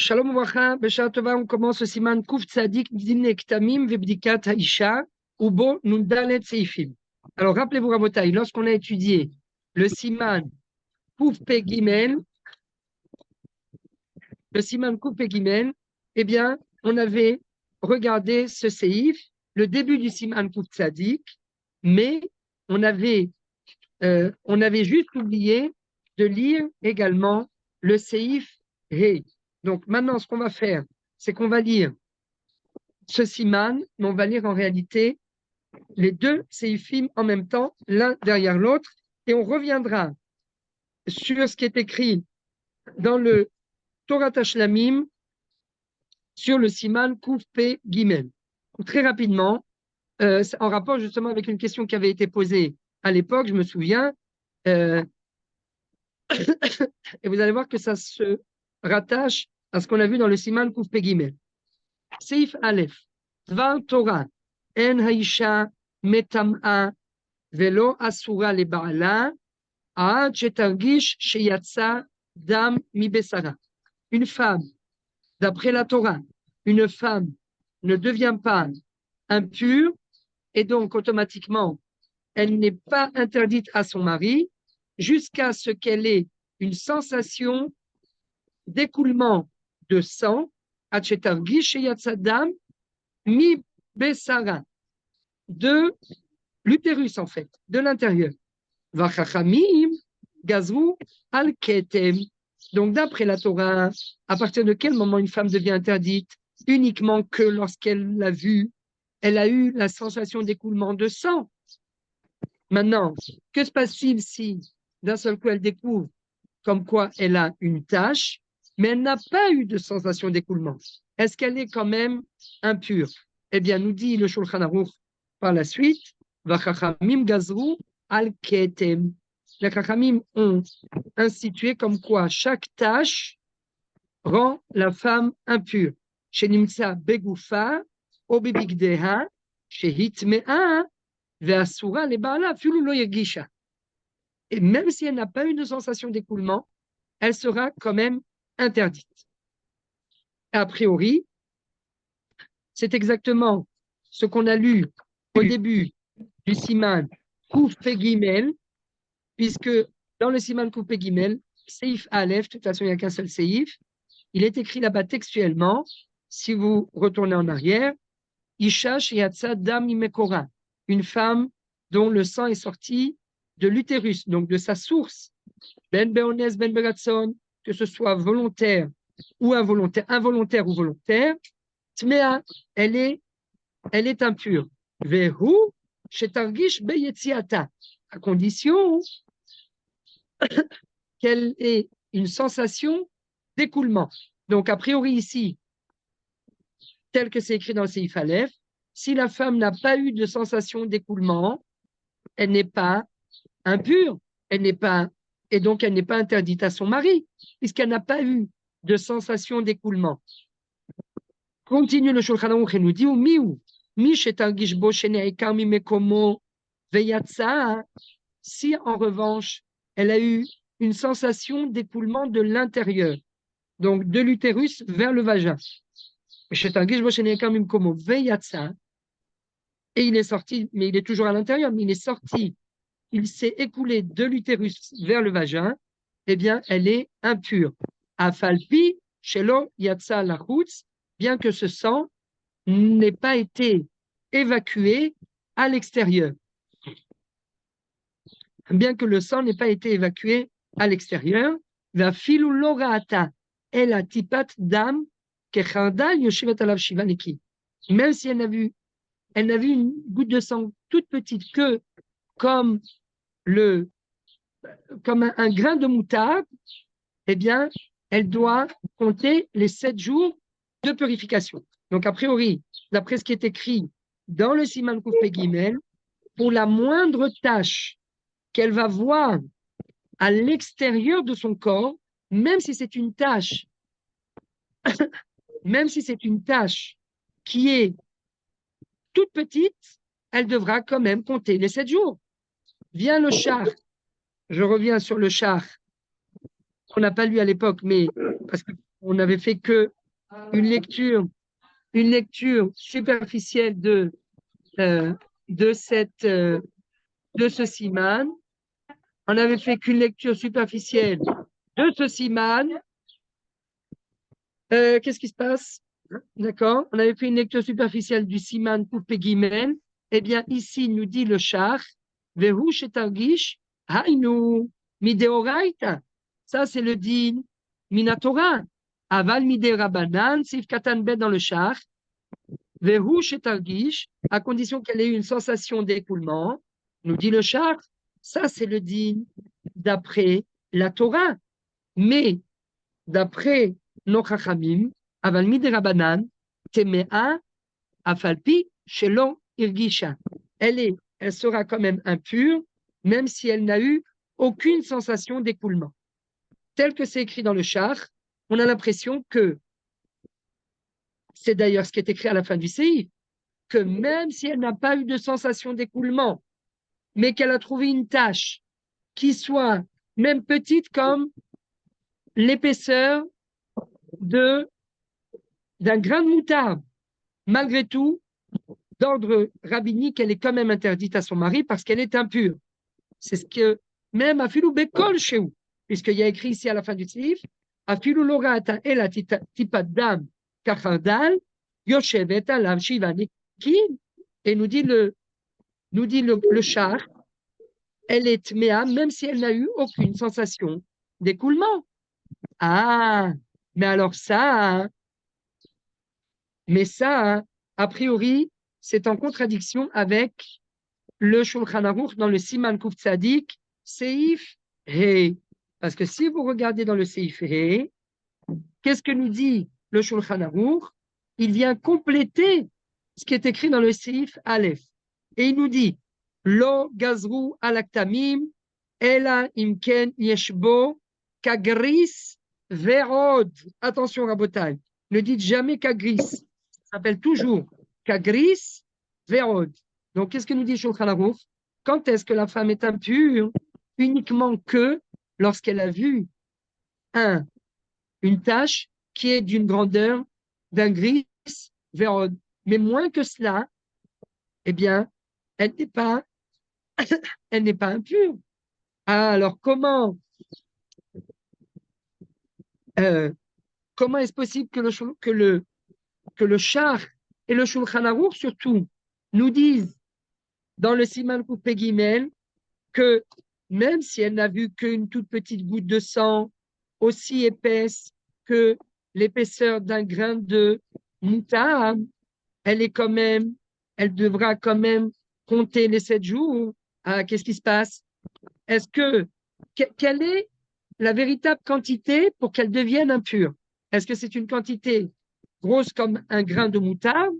Shalom Uvracha, Beshar Tova, on commence le siman Kuf Tzadik Dine Ktamim Vebdikat Haisha Ubo Nundalet Seifim. Alors rappelez-vous Rabotai, lorsqu'on a étudié le siman Kuf Pe Gimel, eh bien, on avait regardé ce seif, le début du siman Kuf Tzadik, mais on avait juste oublié de lire également le seif He. Donc maintenant, ce qu'on va faire, c'est qu'on va lire ce siman, mais on va lire en réalité les deux seifim en même temps, l'un derrière l'autre, et on reviendra sur ce qui est écrit dans le Torah Tashlamim sur le siman Kuf Pe Gimel. Très rapidement, en rapport justement avec une question qui avait été posée à l'époque, je me souviens, et vous allez voir que ça se rattache à ce qu'on a vu dans le siman Kuf Pe Gimel. Seif Aleph, Dvar Torah, En Haisha Metam'a Velo Asura le Baala, Aad Shetargish Sheyatsa Dam Mi Besara. Une femme, d'après la Torah, une femme ne devient pas impure et donc automatiquement elle n'est pas interdite à son mari jusqu'à ce qu'elle ait une sensation d'écoulement de sang, Aad Shetargish Sheyatsa Dam Mi Besara, de l'utérus en fait, de l'intérieur. Vachachamim gazru al ketem. Donc d'après la Torah, à partir de quel moment une femme devient interdite? Uniquement que lorsqu'elle l'a vu, elle a eu la sensation d'écoulement de sang. Maintenant, que se passe-t-il si d'un seul coup elle découvre comme quoi elle a une tache, mais elle n'a pas eu de sensation d'écoulement? Est-ce qu'elle est quand même impure? Eh bien, nous dit le Shulchan Aruch par la suite, Vachachamim gazru al-ketem. Les Chachamim ont institué comme quoi chaque tâche rend la femme impure. Shenimtsa begoufa, obibigdeha, shehitmea, ve'asura le baala, filu lo yegisha. Et même si elle n'a pas eu de sensation d'écoulement, elle sera quand même interdite. A priori, c'est exactement ce qu'on a lu au début du siman Kuf Pe Gimel, puisque dans le siman Kuf Pe Gimel, Seif Aleph, de toute façon il n'y a qu'un seul Seif, il est écrit là-bas textuellement, si vous retournez en arrière, Isha Sheyatsa Dam Mimekora, une femme dont le sang est sorti de l'utérus, donc de sa source, Ben Beones, Ben Beratson, que ce soit volontaire ou involontaire, involontaire ou volontaire, Tmea, elle est impure. Vehu Shetargish Beyetziata, à condition qu'elle ait une sensation d'écoulement. Donc, a priori ici, tel que c'est écrit dans le Seif Aleph, si la femme n'a pas eu de sensation d'écoulement, elle n'est pas impure, et donc elle n'est pas interdite à son mari, puisqu'elle n'a pas eu de sensation d'écoulement. Continue le Shulchan Aruch et nous dit, mi shetargish bo shene'ekar mimekomo veyatsa, si en revanche elle a eu une sensation d'écoulement de l'intérieur, donc de l'utérus vers le vagin, et il est sorti, mais il est toujours à l'intérieur, mais il est sorti, il s'est écoulé de l'utérus vers le vagin, eh bien, elle est impure. Afalpi, shelo yatsa lachutz, bien que ce sang n'ait pas été évacué à l'extérieur. Bien que le sang n'ait pas été évacué à l'extérieur, va filu loraata el atipat dam kechardal yoshevet alav shiva neki. Même si elle n'a vu une goutte de sang toute petite que comme un grain de moutarde, eh bien, elle doit compter les 7 jours de purification. Donc, a priori, d'après ce qui est écrit dans le Siman Kuf Pe Gimel, pour la moindre tâche qu'elle va voir à l'extérieur de son corps, même si c'est une tâche, qui est toute petite, elle devra quand même compter les 7 jours. Vient le char, je reviens sur le char, qu'on n'a pas lu à l'époque, mais parce qu'on on n'avait fait que une lecture superficielle de ce siman. On n'avait fait qu'une lecture superficielle de ce siman. Qu'est-ce qui se passe? D'accord? On avait fait une lecture superficielle du siman coupé guimel. Eh bien, ici, nous dit le char, Vehu shetargish, hainu, mideoraita. Ça, c'est le din minatora. Aval mide rabanan, sif katan bet dans le char, Vehu shetargish, à condition qu'elle ait eu une sensation d'écoulement, nous dit le char, ça, c'est le din d'après la Torah. Mais, d'après nos chachamim, aval mide rabanan, temea, afalpi, shelon irgisha. Elle sera quand même impure, même si elle n'a eu aucune sensation d'écoulement. Tel que c'est écrit dans le char, on a l'impression que, c'est d'ailleurs ce qui est écrit à la fin du séif, que même si elle n'a pas eu de sensation d'écoulement, mais qu'elle a trouvé une tâche qui soit même petite comme l'épaisseur d'un grain de moutarde, malgré tout, d'ordre rabbinique, elle est quand même interdite à son mari parce qu'elle est impure. C'est ce que même Afilou Bekol chez vous, puisqu'il y a écrit ici à la fin du livre, Afilou Lorata Ela Tipadam Kachardal, Yoshevet Alav Shivani Kim, et nous dit le char, elle est tméa, même si elle n'a eu aucune sensation d'écoulement. Ah, mais alors ça, a priori, c'est en contradiction avec le Shulchan Aruch dans le Siman Kuf Tzadik, Seif He. Parce que si vous regardez dans le Seif He, qu'est-ce que nous dit le Shulchan Aruch? Il vient compléter ce qui est écrit dans le Seif Aleph. Et il nous dit, Lo gazru alaktamim, ela imken yeshbo, kagris verod. Attention, Rabotai, ne dites jamais kagris. Ça s'appelle toujours kagris verod. Donc, qu'est-ce que nous dit Shulchan Aruch? Quand est-ce que la femme est impure? Uniquement que lorsqu'elle a vu une tache qui est d'une grandeur d'un gris vérode. Mais moins que cela, eh bien, elle n'est pas impure. Alors, comment est-ce possible que le char et le Shulchan Aruch, surtout, nous disent dans le Siman Coupé Guimel que même si elle n'a vu qu'une toute petite goutte de sang aussi épaisse que l'épaisseur d'un grain de moutarde, elle devra quand même compter les 7 jours. Ah, qu'est-ce qui se passe? Quelle est la véritable quantité pour qu'elle devienne impure? Est-ce que c'est une quantité grosse comme un grain de moutarde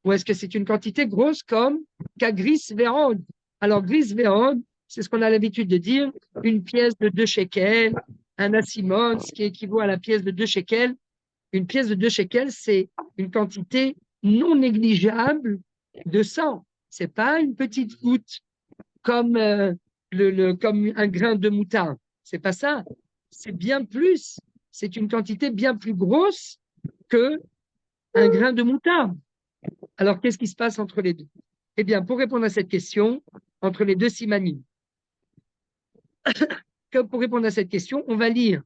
ou est-ce que c'est une quantité grosse comme gris vérone? Alors, gris vérone, c'est ce qu'on a l'habitude de dire, une pièce de 2 shekels, un asimon, ce qui équivaut à la pièce de 2 shekels. Une pièce de 2 shekels, c'est une quantité non négligeable de sang. Ce n'est pas une petite goutte comme, comme un grain de moutarde. Ce n'est pas ça. C'est bien plus. C'est une quantité bien plus grosse qu'un grain de moutarde. Alors, qu'est-ce qui se passe entre les deux? Eh bien, pour répondre à cette question, entre les deux simanim, pour répondre à cette question, on va lire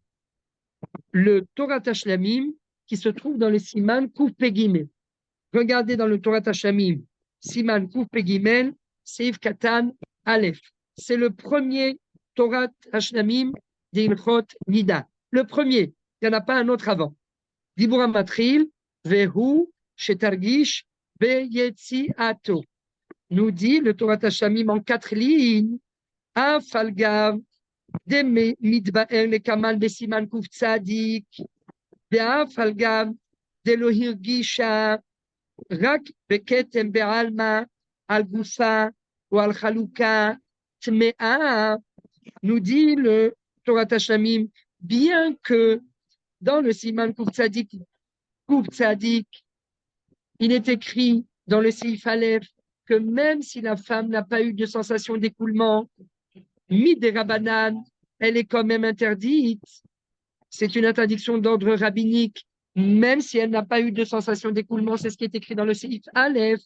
le Torah Tashlamim qui se trouve dans le Siman Kuf Pegimel. Regardez dans le Torah Tashlamim, Siman Kuf Pegimel, Seif Katan Aleph. C'est le premier Torah Tashlamim d'Ilchot Nida. Le premier, il n'y en a pas un autre avant. Dibura Matril, Vehu, Shetargish, Beyetziato. Nous dit le Torah Tashlamim en 4 lignes, Afalgav, de Midbaer le Kamal Besiman Kuf Tzadik, Be'afalgav, de Lohirgisha, Rak Beketem Be'alma, Al Gufa, ou Al Chaluka, Tmea, nous dit le Torah Tashlamim, bien que dans le Siman Kuf Tzadik, il est écrit dans le Seif Aleph que même si la femme n'a pas eu de sensation d'écoulement, Midé Rabanan, elle est quand même interdite. C'est une interdiction d'ordre rabbinique même si elle n'a pas eu de sensation d'écoulement. C'est ce qui est écrit dans le Seif Aleph.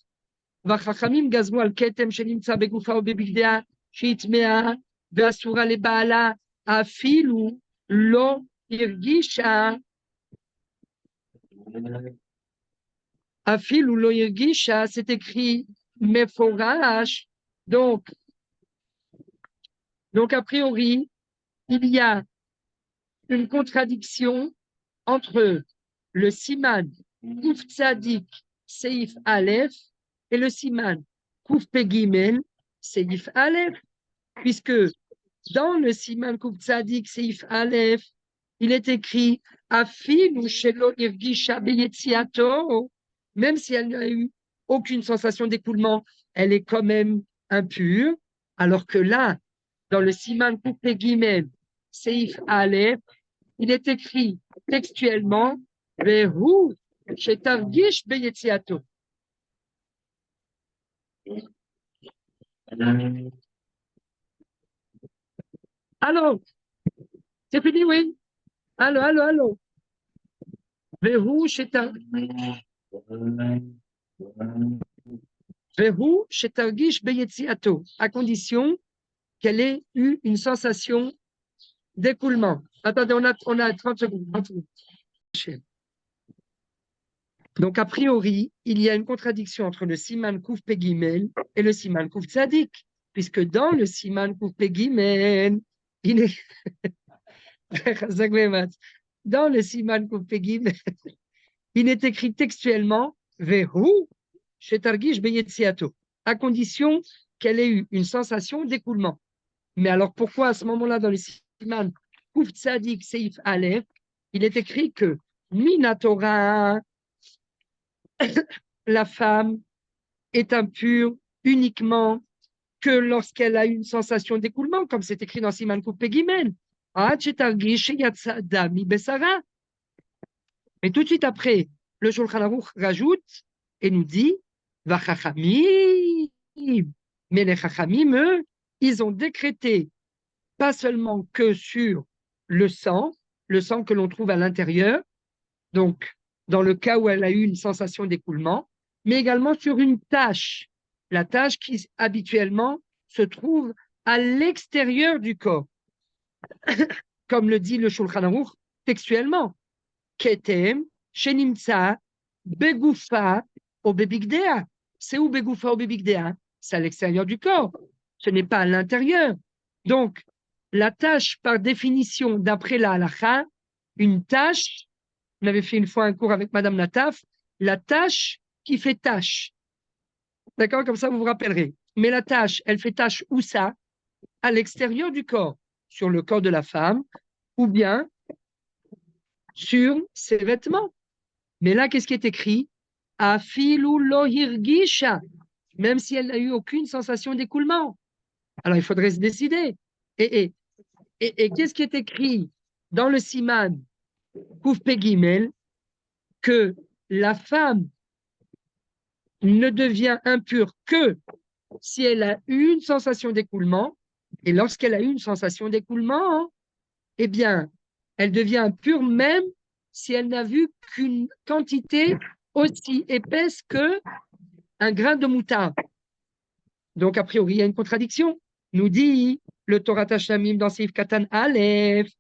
והחכמים גזרו על כתם שנמצא בגופה או בבגדיה שהיא טמאה ואסורה לבעלה אפילו לא הרגישה אפילו לא הרגישה, c'est écrit מפורש. Donc a priori il y a une contradiction entre le siman Kuf Tzadik Seif Aleph et le siman Kuf Pegimel Seif Aleph, puisque dans le siman Kuf Tzadik Seif Aleph, il est écrit Afilu Shelo Irgisha Beyetziato, même si elle n'a eu aucune sensation d'écoulement, elle est quand même impure, alors que là, dans le siman Kuf Pegimel Seif Aleph, il est écrit textuellement Vehu shetargish beyetziato. Allô, c'est fini, oui? Allô. Vehu shetargish beyetziato, à condition qu'elle ait eu une sensation d'écoulement. Attendez, on a 30 secondes. Donc, a priori, il y a une contradiction entre le Siman Kuf Pegimel et le Siman Kuf Tzadik, puisque dans le Siman Kuf Pegimel, il est. Dans le Siman Kuf Pegimel, il est écrit textuellement Vehu shetargish beyetziato, à condition qu'elle ait eu une sensation d'écoulement. Mais alors, pourquoi à ce moment-là, dans le Siman Kuf Tzadik Seif Aleph, il est écrit que Minatora, la femme est impure uniquement que lorsqu'elle a une sensation d'écoulement, comme c'est écrit dans Siman Kuf Pegimel. Mais tout de suite après, le Shulchan Aruch rajoute et nous dit Vachachamim. Mais les Chachamim, eux, ils ont décrété pas seulement que sur le sang que l'on trouve à l'intérieur, donc dans le cas où elle a eu une sensation d'écoulement, mais également sur une tache, la tache qui habituellement se trouve à l'extérieur du corps. Comme le dit le Shulchan Aruch textuellement, Ketem, Shenimtsa, Begoufa, ou Bebigdea. C'est où Begoufa ou Bebigdea? C'est à l'extérieur du corps, ce n'est pas à l'intérieur. Donc, la tâche, par définition, d'après la halakha, une tâche, on avait fait une fois un cours avec Madame Nataf, la tâche qui fait tâche. D'accord? Comme ça, vous vous rappellerez. Mais la tâche, elle fait tâche où ça? À l'extérieur du corps, sur le corps de la femme, ou bien sur ses vêtements. Mais là, qu'est-ce qui est écrit? Afilu lo hirgisha, même si elle n'a eu aucune sensation d'écoulement. Alors, il faudrait se décider. Et qu'est-ce qui est écrit dans le Siman Kuf Pegimel? Que la femme ne devient impure que si elle a eu une sensation d'écoulement. Et lorsqu'elle a eu une sensation d'écoulement, eh bien, elle devient impure même si elle n'a vu qu'une quantité aussi épaisse que un grain de moutarde. Donc, a priori, il y a une contradiction. Nous dit le Torah Tashlamim dans Seif Katan Aleph.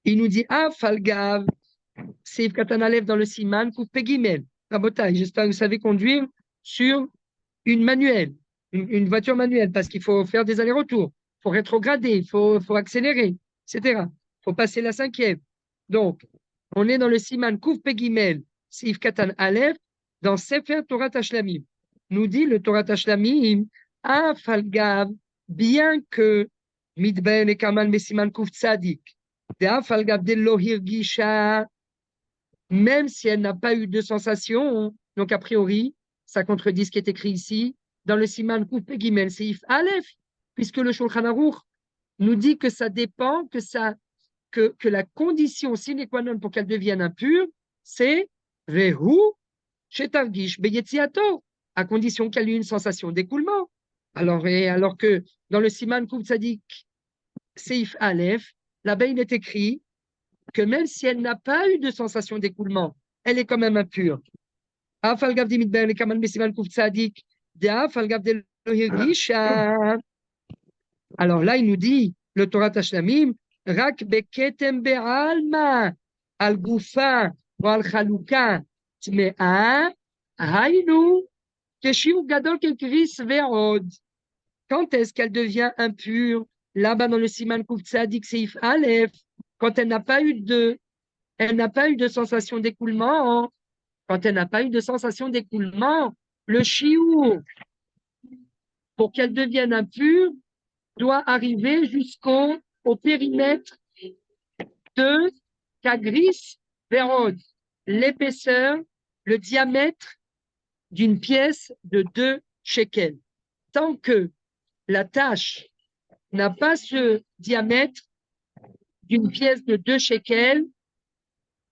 Il nous dit Falgav, Seif Katan Aleph dans le Siman Kuf Pegimel. Rabotai, j'espère que vous savez conduire sur une manuelle, une voiture manuelle, parce qu'il faut faire des allers-retours, il faut rétrograder, il faut accélérer, etc. Il faut passer la cinquième. Donc, on est dans le Siman Kuf Pegimel, Seif Katan Aleph, dans Sefer Torah Tashlamim. Nous dit le Torah Tashlamim, Falgav, bien que Midben et Kamal Mesiman Kuf Tzadik, Falgav de Lohirgisha, même si elle n'a pas eu de sensation, donc a priori, ça contredit ce qui est écrit ici, dans le Siman Kuf Pegimel Seif Aleph, puisque le Shulchan Aruch nous dit que ça dépend, que la condition sine qua non pour qu'elle devienne impure, c'est Vehu shetargish beyetziato, à condition qu'elle ait une sensation d'écoulement. Alors que dans le Siman Kuf Tzadik Seif Aleph, là-bas il est écrit que même si elle n'a pas eu de sensation d'écoulement, elle est quand même impure. Alors là, il nous dit, le Torah Tashlamim, Rak beketem be'alma, al gufa ou al chaluka, tme'a, haynu, keshiu gadol kekris ve'od. Quand est-ce qu'elle devient impure? Là-bas dans le Siman Kuf Tzadik Seif Aleph, quand elle n'a pas eu de sensation d'écoulement. Quand elle n'a pas eu de sensation d'écoulement, le chiour, pour qu'elle devienne impure, doit arriver au périmètre de Kagris Vérod, l'épaisseur, le diamètre d'une pièce de 2 shekels. Tant que la tâche n'a pas ce diamètre d'une pièce de 2 shekels,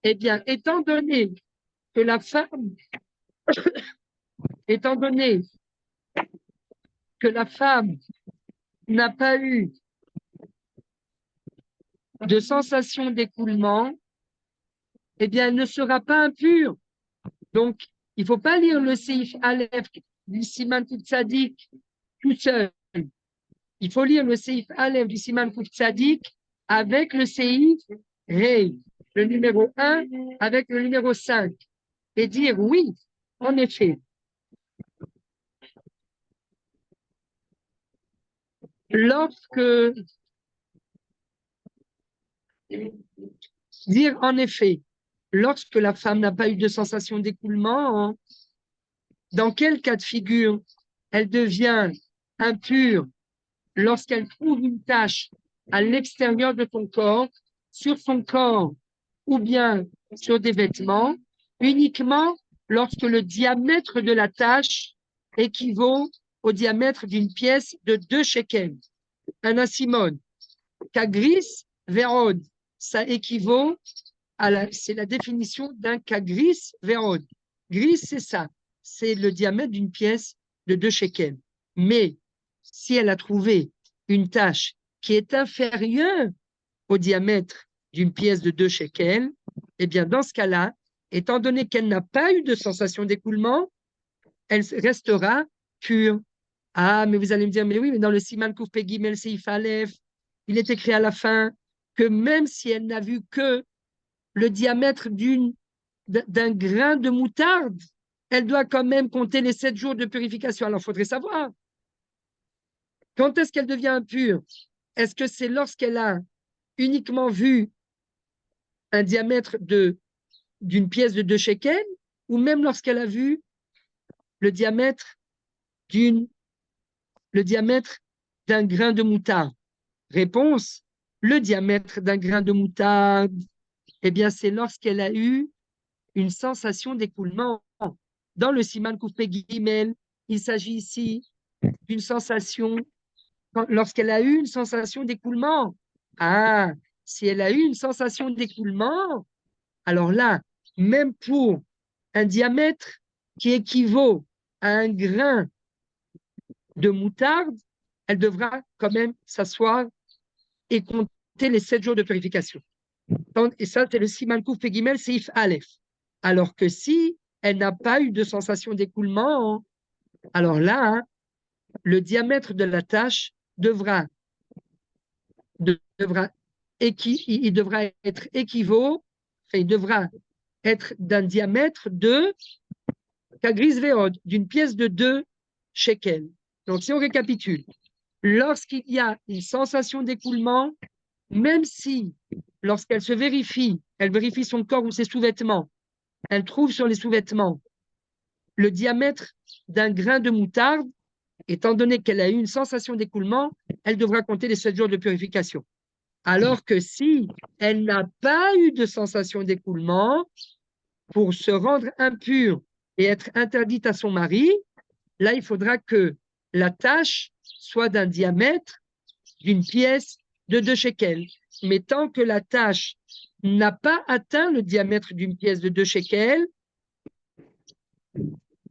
eh bien, étant donné que la femme n'a pas eu de sensation d'écoulement, eh bien, elle ne sera pas impure. Donc, il ne faut pas lire le Seif Aleph du Siman Kuf Tzadik tout seul. Il faut lire le Seif Aleph du Siman Kuf Tzadik avec le Seif Rei, le numéro 1 avec le numéro 5, et dire oui, en effet. Dire en effet, lorsque la femme n'a pas eu de sensation d'écoulement, dans quel cas de figure elle devient impure lorsqu'elle trouve une tache à l'extérieur de ton corps, sur son corps ou bien sur des vêtements, uniquement lorsque le diamètre de la tache équivaut au diamètre d'une pièce de 2 shekels. Un asimone. Kagris vérod, ça équivaut c'est la définition d'un kagris vérod. Gris, c'est ça. C'est le diamètre d'une pièce de 2 shekels. Mais si elle a trouvé une tache qui est inférieure au diamètre d'une pièce de 2 shekels, eh bien, dans ce cas-là, étant donné qu'elle n'a pas eu de sensation d'écoulement, elle restera pure. Ah, mais vous allez me dire, mais oui, mais dans le Siman Kuf Pe Gimel Seif Aleph, il est écrit à la fin que même si elle n'a vu que le diamètre d'un grain de moutarde, elle doit quand même compter les 7 jours de purification. Alors, il faudrait savoir, quand est-ce qu'elle devient impure? Est-ce que c'est lorsqu'elle a uniquement vu un diamètre d'une pièce de 2 shekels, ou même lorsqu'elle a vu le diamètre d'un grain de moutarde? Réponse, le diamètre d'un grain de moutarde, eh bien, c'est lorsqu'elle a eu une sensation d'écoulement. Dans le Siman Kuf Pe Gimel, il s'agit ici d'une sensation, lorsqu'elle a eu une sensation d'écoulement. Ah, si elle a eu une sensation d'écoulement, alors là, même pour un diamètre qui équivaut à un grain de moutarde, elle devra quand même s'asseoir et compter les 7 jours de purification. Et ça, c'est le Siman Kuf Pe Gimel Seif Aleph. Alors que si elle n'a pas eu de sensation d'écoulement, alors là, hein, le diamètre de la tache devra être équivaut, il devra être d'un diamètre de Kagris Veod, d'une pièce de 2 shekels. Donc, si on récapitule, lorsqu'il y a une sensation d'écoulement, même si, lorsqu'elle se vérifie, elle vérifie son corps ou ses sous-vêtements, elle trouve sur les sous-vêtements le diamètre d'un grain de moutarde, étant donné qu'elle a eu une sensation d'écoulement, elle devra compter les 7 jours de purification. Alors que si elle n'a pas eu de sensation d'écoulement, pour se rendre impure et être interdite à son mari, là, il faudra que la tache soit d'un diamètre d'une pièce de 2 shekels. Mais tant que la tache n'a pas atteint le diamètre d'une pièce de 2 shekels,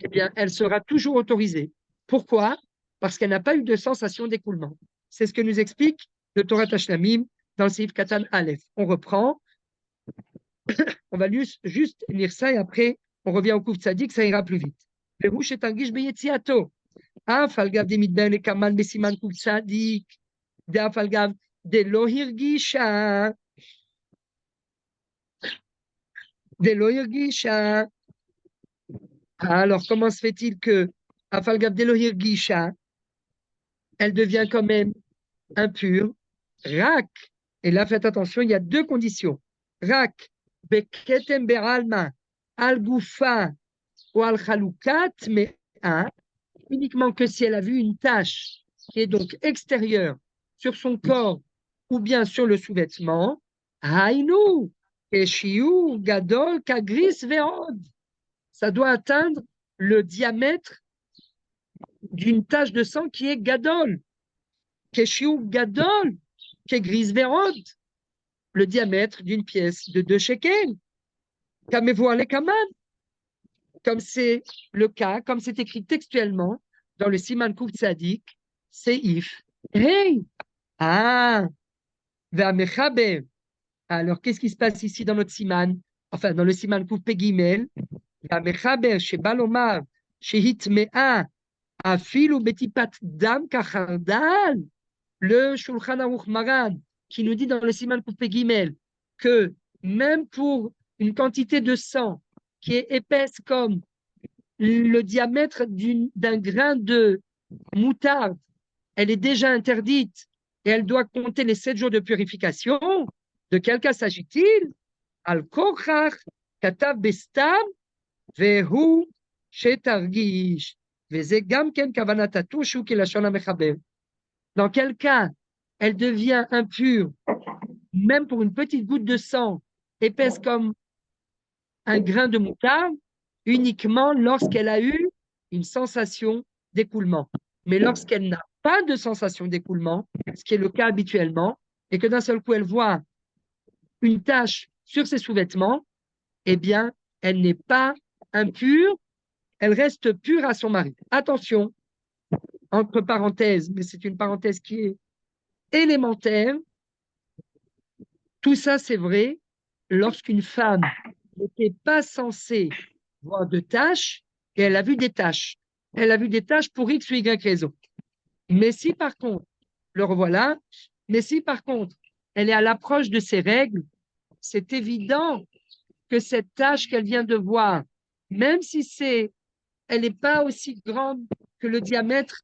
eh bien, elle sera toujours autorisée. Pourquoi? Parce qu'elle n'a pas eu de sensation d'écoulement. C'est ce que nous explique le Torah Tashlamim dans le Seif Katan Aleph. On reprend. On va juste lire ça et après, on revient au Kouf Tzadik, ça ira plus vite. Verouche et Tangish Beyetziato. Af al gav de midben et kaman besiman Kouf Tzadik. Daf al gav de lo hirgisha. De lo hirgisha. Alors, comment se fait-il que Af al gav de lo hirgisha, elle devient quand même impure? Rak. Et là, faites attention, il y a deux conditions. Rak. Beketem beralma. Al goufa ou al chalukat, mais uniquement que si elle a vu une tache qui est donc extérieure sur son corps ou bien sur le sous-vêtement, haïnou, keshiu, gadol, kagris, veod. Ça doit atteindre le diamètre d'une tache de sang qui est gadol. Keshiu, gadol, kegris, veod. Le diamètre d'une pièce de 2 shekels. Kamevou ale kaman. Comme c'est le cas, comme c'est écrit textuellement dans le Siman Kouf Tzadik, Seif. Hey! Ah! Ve'amechaber. Alors, qu'est-ce qui se passe ici dans notre Siman? Enfin, dans le Siman Kouf Pegimel. Ve'amechaber, shebalomar, shehitmea, afil ou betipat dam kachardal. Le Shulchan Aruch Maran, qui nous dit dans le Siman Kouf Pegimel que même pour une quantité de sang qui est épaisse comme le diamètre d'un grain de moutarde, elle est déjà interdite et elle doit compter les 7 jours de purification. De quel cas s'agit-il? Al-Kochach, Katav Bestam, Vehu, Shetargish, Vezegam Ken Kavanatatu, Shuki Lashon HaMechaber. Dans quel cas elle devient impure, même pour une petite goutte de sang épaisse comme un grain de moutarde, uniquement lorsqu'elle a eu une sensation d'écoulement. Mais lorsqu'elle n'a pas de sensation d'écoulement, ce qui est le cas habituellement, et que d'un seul coup elle voit une tache sur ses sous-vêtements, eh bien, elle n'est pas impure, elle reste pure à son mari. Attention, entre parenthèses, mais c'est une parenthèse qui est élémentaire, tout ça c'est vrai lorsqu'une femme n'était pas censée voir de taches et elle a vu des taches. Elle a vu des taches pour X ou Y raison. Mais si par contre, le revoilà, mais si par contre, elle est à l'approche de ses règles, c'est évident que cette tache qu'elle vient de voir, même si elle n'est pas aussi grande que le diamètre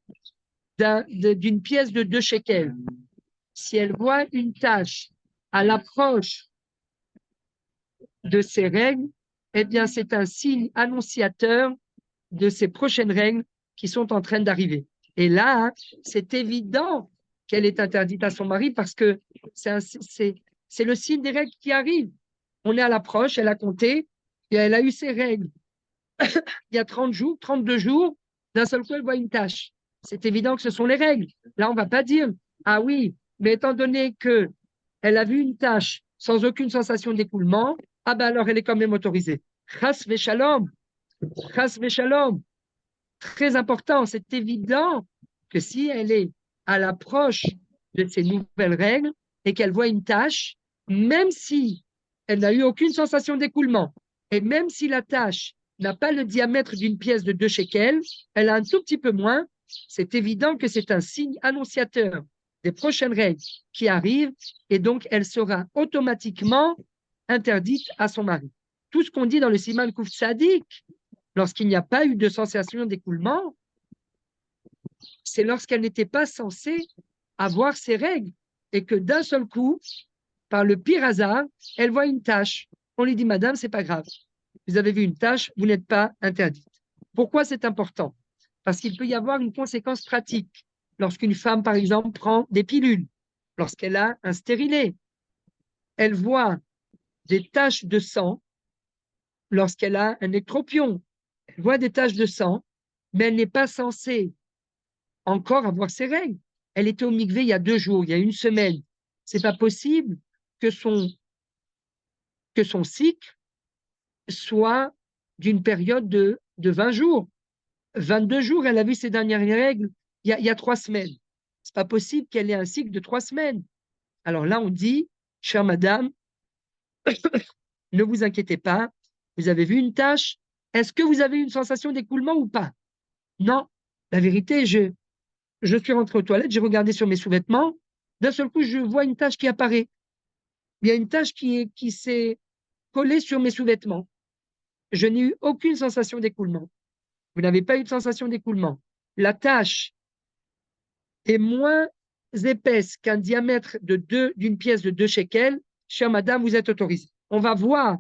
d'une pièce de 2 shekels, si elle voit une tache à l'approche de ses règles, eh bien, c'est un signe annonciateur de ses prochaines règles qui sont en train d'arriver. Et là, c'est évident qu'elle est interdite à son mari parce que c'est le signe des règles qui arrivent. On est à l'approche, elle a compté, et elle a eu ses règles. Il y a 30 jours, 32 jours, d'un seul coup, elle voit une tache. C'est évident que ce sont les règles. Là, on ne va pas dire, ah oui, mais étant donné qu'elle a vu une tache sans aucune sensation d'écoulement, ah ben alors elle est quand même autorisée. Chas v'shalom, chas v'shalom. Très important, c'est évident que si elle est à l'approche de ces nouvelles règles et qu'elle voit une tache, même si elle n'a eu aucune sensation d'écoulement, et même si la tache n'a pas le diamètre d'une pièce de 2 shekels, elle a un tout petit peu moins, c'est évident que c'est un signe annonciateur des prochaines règles qui arrivent, et donc elle sera automatiquement interdite à son mari. Tout ce qu'on dit dans le Siman Kouf Tzadik, lorsqu'il n'y a pas eu de sensation d'écoulement, c'est lorsqu'elle n'était pas censée avoir ses règles et que d'un seul coup, par le pire hasard, elle voit une tache. On lui dit, madame, c'est pas grave. Vous avez vu une tache, vous n'êtes pas interdite. Pourquoi c'est important? Parce qu'il peut y avoir une conséquence pratique. Lorsqu'une femme, par exemple, prend des pilules, lorsqu'elle a un stérilet, elle voit des taches de sang lorsqu'elle a un éctropion. Elle voit des taches de sang, mais elle n'est pas censée encore avoir ses règles. Elle était au mikvé il y a 2 jours, il y a 1 semaine. C'est pas possible que son cycle soit d'une période de 20 jours. 22 jours, elle a vu ses dernières règles il y a 3 semaines. C'est pas possible qu'elle ait un cycle de 3 semaines. Alors là, on dit, chère madame, ne vous inquiétez pas, vous avez vu une tache, est-ce que vous avez une sensation d'écoulement ou pas? Non, la vérité, je suis rentré aux toilettes, j'ai regardé sur mes sous-vêtements, d'un seul coup, je vois une tache qui apparaît. Il y a une tache qui s'est collée sur mes sous-vêtements. Je n'ai eu aucune sensation d'écoulement. Vous n'avez pas eu de sensation d'écoulement. La tache est moins épaisse qu'un diamètre d'une pièce de 2 shekels. Chère madame, vous êtes autorisée. On va voir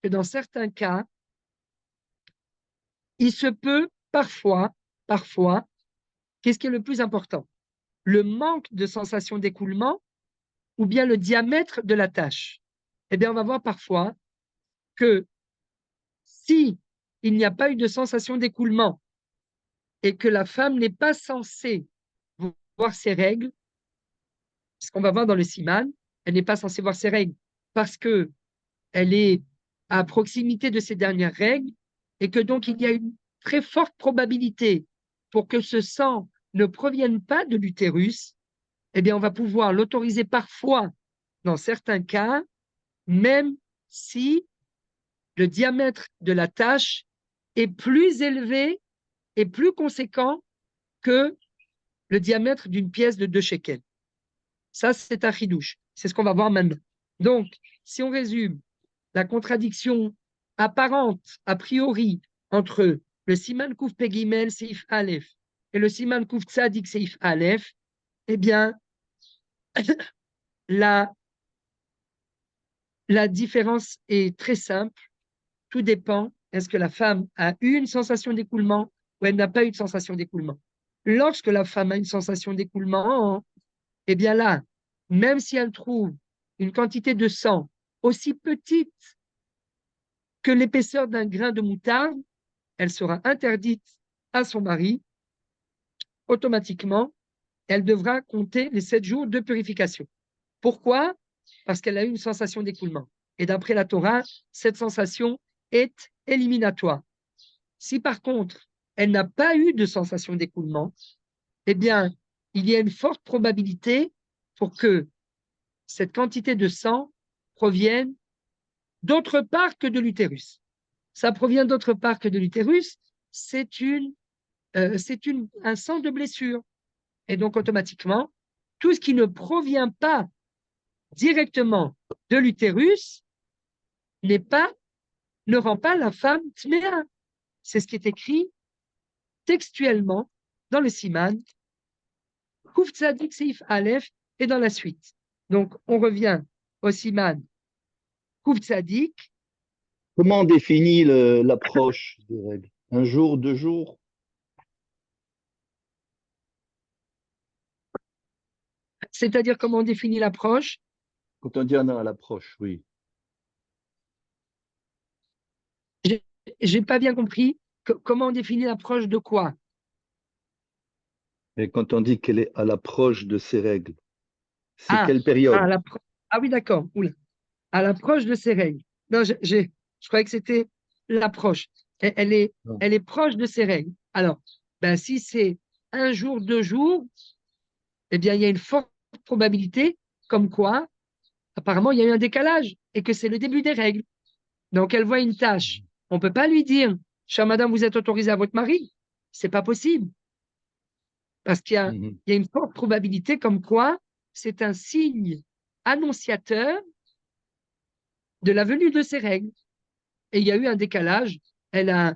que dans certains cas, il se peut parfois, qu'est-ce qui est le plus important? Le manque de sensation d'écoulement ou bien le diamètre de la tache? Eh bien, on va voir parfois que si il n'y a pas eu de sensation d'écoulement et que la femme n'est pas censée voir ses règles, ce qu'on va voir dans le siman, elle n'est pas censée voir ses règles parce que elle est à proximité de ses dernières règles et que donc il y a une très forte probabilité pour que ce sang ne provienne pas de l'utérus, eh bien on va pouvoir l'autoriser parfois dans certains cas, même si le diamètre de la tache est plus élevé et plus conséquent que le diamètre d'une pièce de 2 shekels. Ça, c'est un chidouche. C'est ce qu'on va voir maintenant. Donc, si on résume, la contradiction apparente, a priori, entre le Siman Kouf Pegimel Seif Aleph et le Siman Kouf Tzadik Seif Aleph, eh bien, la différence est très simple. Tout dépend. Est-ce que la femme a eu une sensation d'écoulement ou elle n'a pas eu de sensation d'écoulement? Lorsque la femme a une sensation d'écoulement, eh bien là, même si elle trouve une quantité de sang aussi petite que l'épaisseur d'un grain de moutarde, elle sera interdite à son mari. Automatiquement, elle devra compter les 7 jours de purification. Pourquoi? Parce qu'elle a eu une sensation d'écoulement. Et d'après la Torah, cette sensation est éliminatoire. Si par contre, elle n'a pas eu de sensation d'écoulement, eh bien, il y a une forte probabilité pour que cette quantité de sang provienne d'autre part que de l'utérus. Ça provient d'autre part que de l'utérus, c'est un sang de blessure. Et donc, automatiquement, tout ce qui ne provient pas directement de l'utérus ne rend pas la femme tméa. C'est ce qui est écrit textuellement dans le Siman, Kouf Tzadik Seif Aleph et dans la suite. Donc, on revient au Siman Kouf Tzadik. Comment on définit l'approche des règles? Un jour, 2 jours? C'est-à-dire comment on définit l'approche. Quand on dit un an à l'approche, oui. J'ai pas bien compris comment on définit l'approche de quoi. Mais quand on dit qu'elle est à l'approche de ses règles, c'est Ah, quelle période? ah oui, d'accord. Oula. À l'approche de ses règles. Non, je croyais que c'était l'approche. Non. Elle est proche de ses règles. Alors, ben, si c'est un jour, 2 jours, eh bien, il y a une forte probabilité comme quoi, apparemment, il y a eu un décalage et que c'est le début des règles. Donc, elle voit une tâche. On ne peut pas lui dire, chère madame, vous êtes autorisée à votre mari. C'est pas possible. Parce Mhm. il y a une forte probabilité comme quoi c'est un signe annonciateur de la venue de ces règles. Et il y a eu un décalage. Elle a,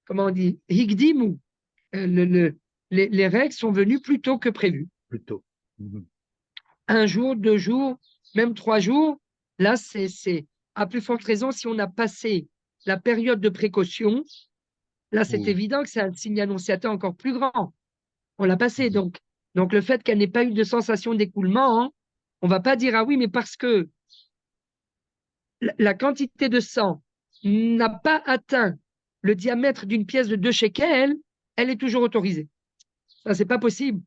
comment on dit, higdimu. Les règles sont venues plus tôt que prévu. Plutôt. Mhm. Un jour, 2 jours, même 3 jours. Là, c'est à plus forte raison si on a passé la période de précaution. Là, c'est Ou- évident que c'est un signe annonciateur encore plus grand. On l'a passé. Mhm. Donc, le fait qu'elle n'ait pas eu de sensation d'écoulement, hein, on ne va pas dire, ah oui, mais parce que la quantité de sang n'a pas atteint le diamètre d'une pièce de 2 shekels, elle est toujours autorisée. Ça, c'est pas possible.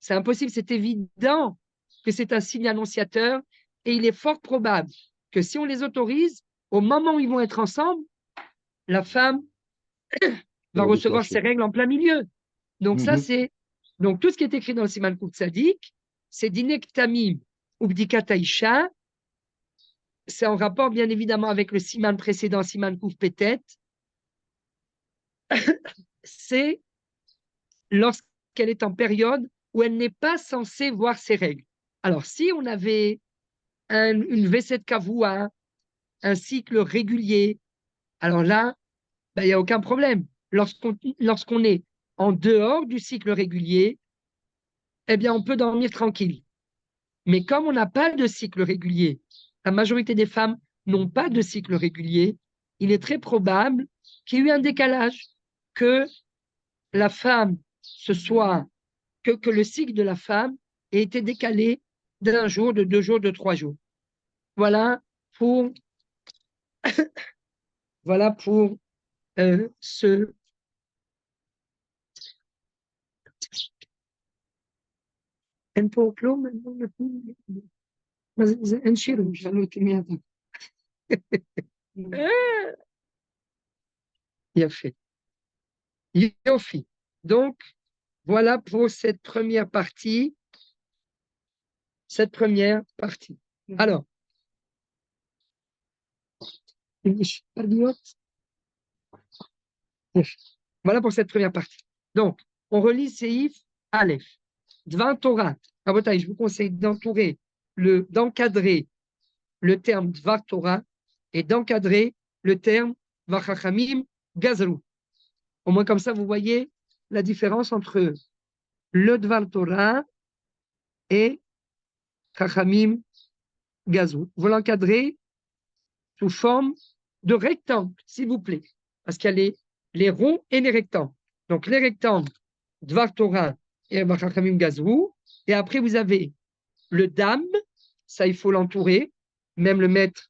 C'est impossible. C'est évident que c'est un signe annonciateur et il est fort probable que si on les autorise, au moment où ils vont être ensemble, la femme Ça va va recevoir ses déclencher. règles en plein milieu. Donc, ça, Mhm. c'est. Donc, tout ce qui est écrit dans le Siman Kouf Tzadik, c'est Dinek Tamim ou Bdikat Aïcha, c'est en rapport, bien évidemment, avec le siman précédent, siman kouf pétet, c'est lorsqu'elle est en période où elle n'est pas censée voir ses règles. Alors, si on avait une Veset Kavua, un cycle régulier, alors là, il n'y a aucun problème. Lorsqu'on est en dehors du cycle régulier, eh bien, on peut dormir tranquille. Mais comme on n'a pas de cycle régulier, la majorité des femmes n'ont pas de cycle régulier, il est très probable qu'il y ait eu un décalage, que la femme que le cycle de la femme ait été décalé d'un jour, de 2 jours, de 3 jours. Voilà pour, voilà pour ce. אין פה כלום, אין שירים, שאלו אותי מי אתה. יפה. Yofi. Donc, voilà pour cette première partie. Alors, voilà pour cette première partie. Donc, on relit Seif Aleph. Dvan Torah. Je vous conseille d'encadrer le terme Dvar Torah et d'encadrer le terme Vachachamim Gazrou. Au moins comme ça, vous voyez la différence entre le Dvar Torah et Chachamim Gazrou. Vous l'encadrez sous forme de rectangle, s'il vous plaît, parce qu'il y a les ronds et les rectangles. Donc les rectangles, Dvar Torah et Vachachamim Gazrou, et après vous avez le dam, ça il faut l'entourer, même le mettre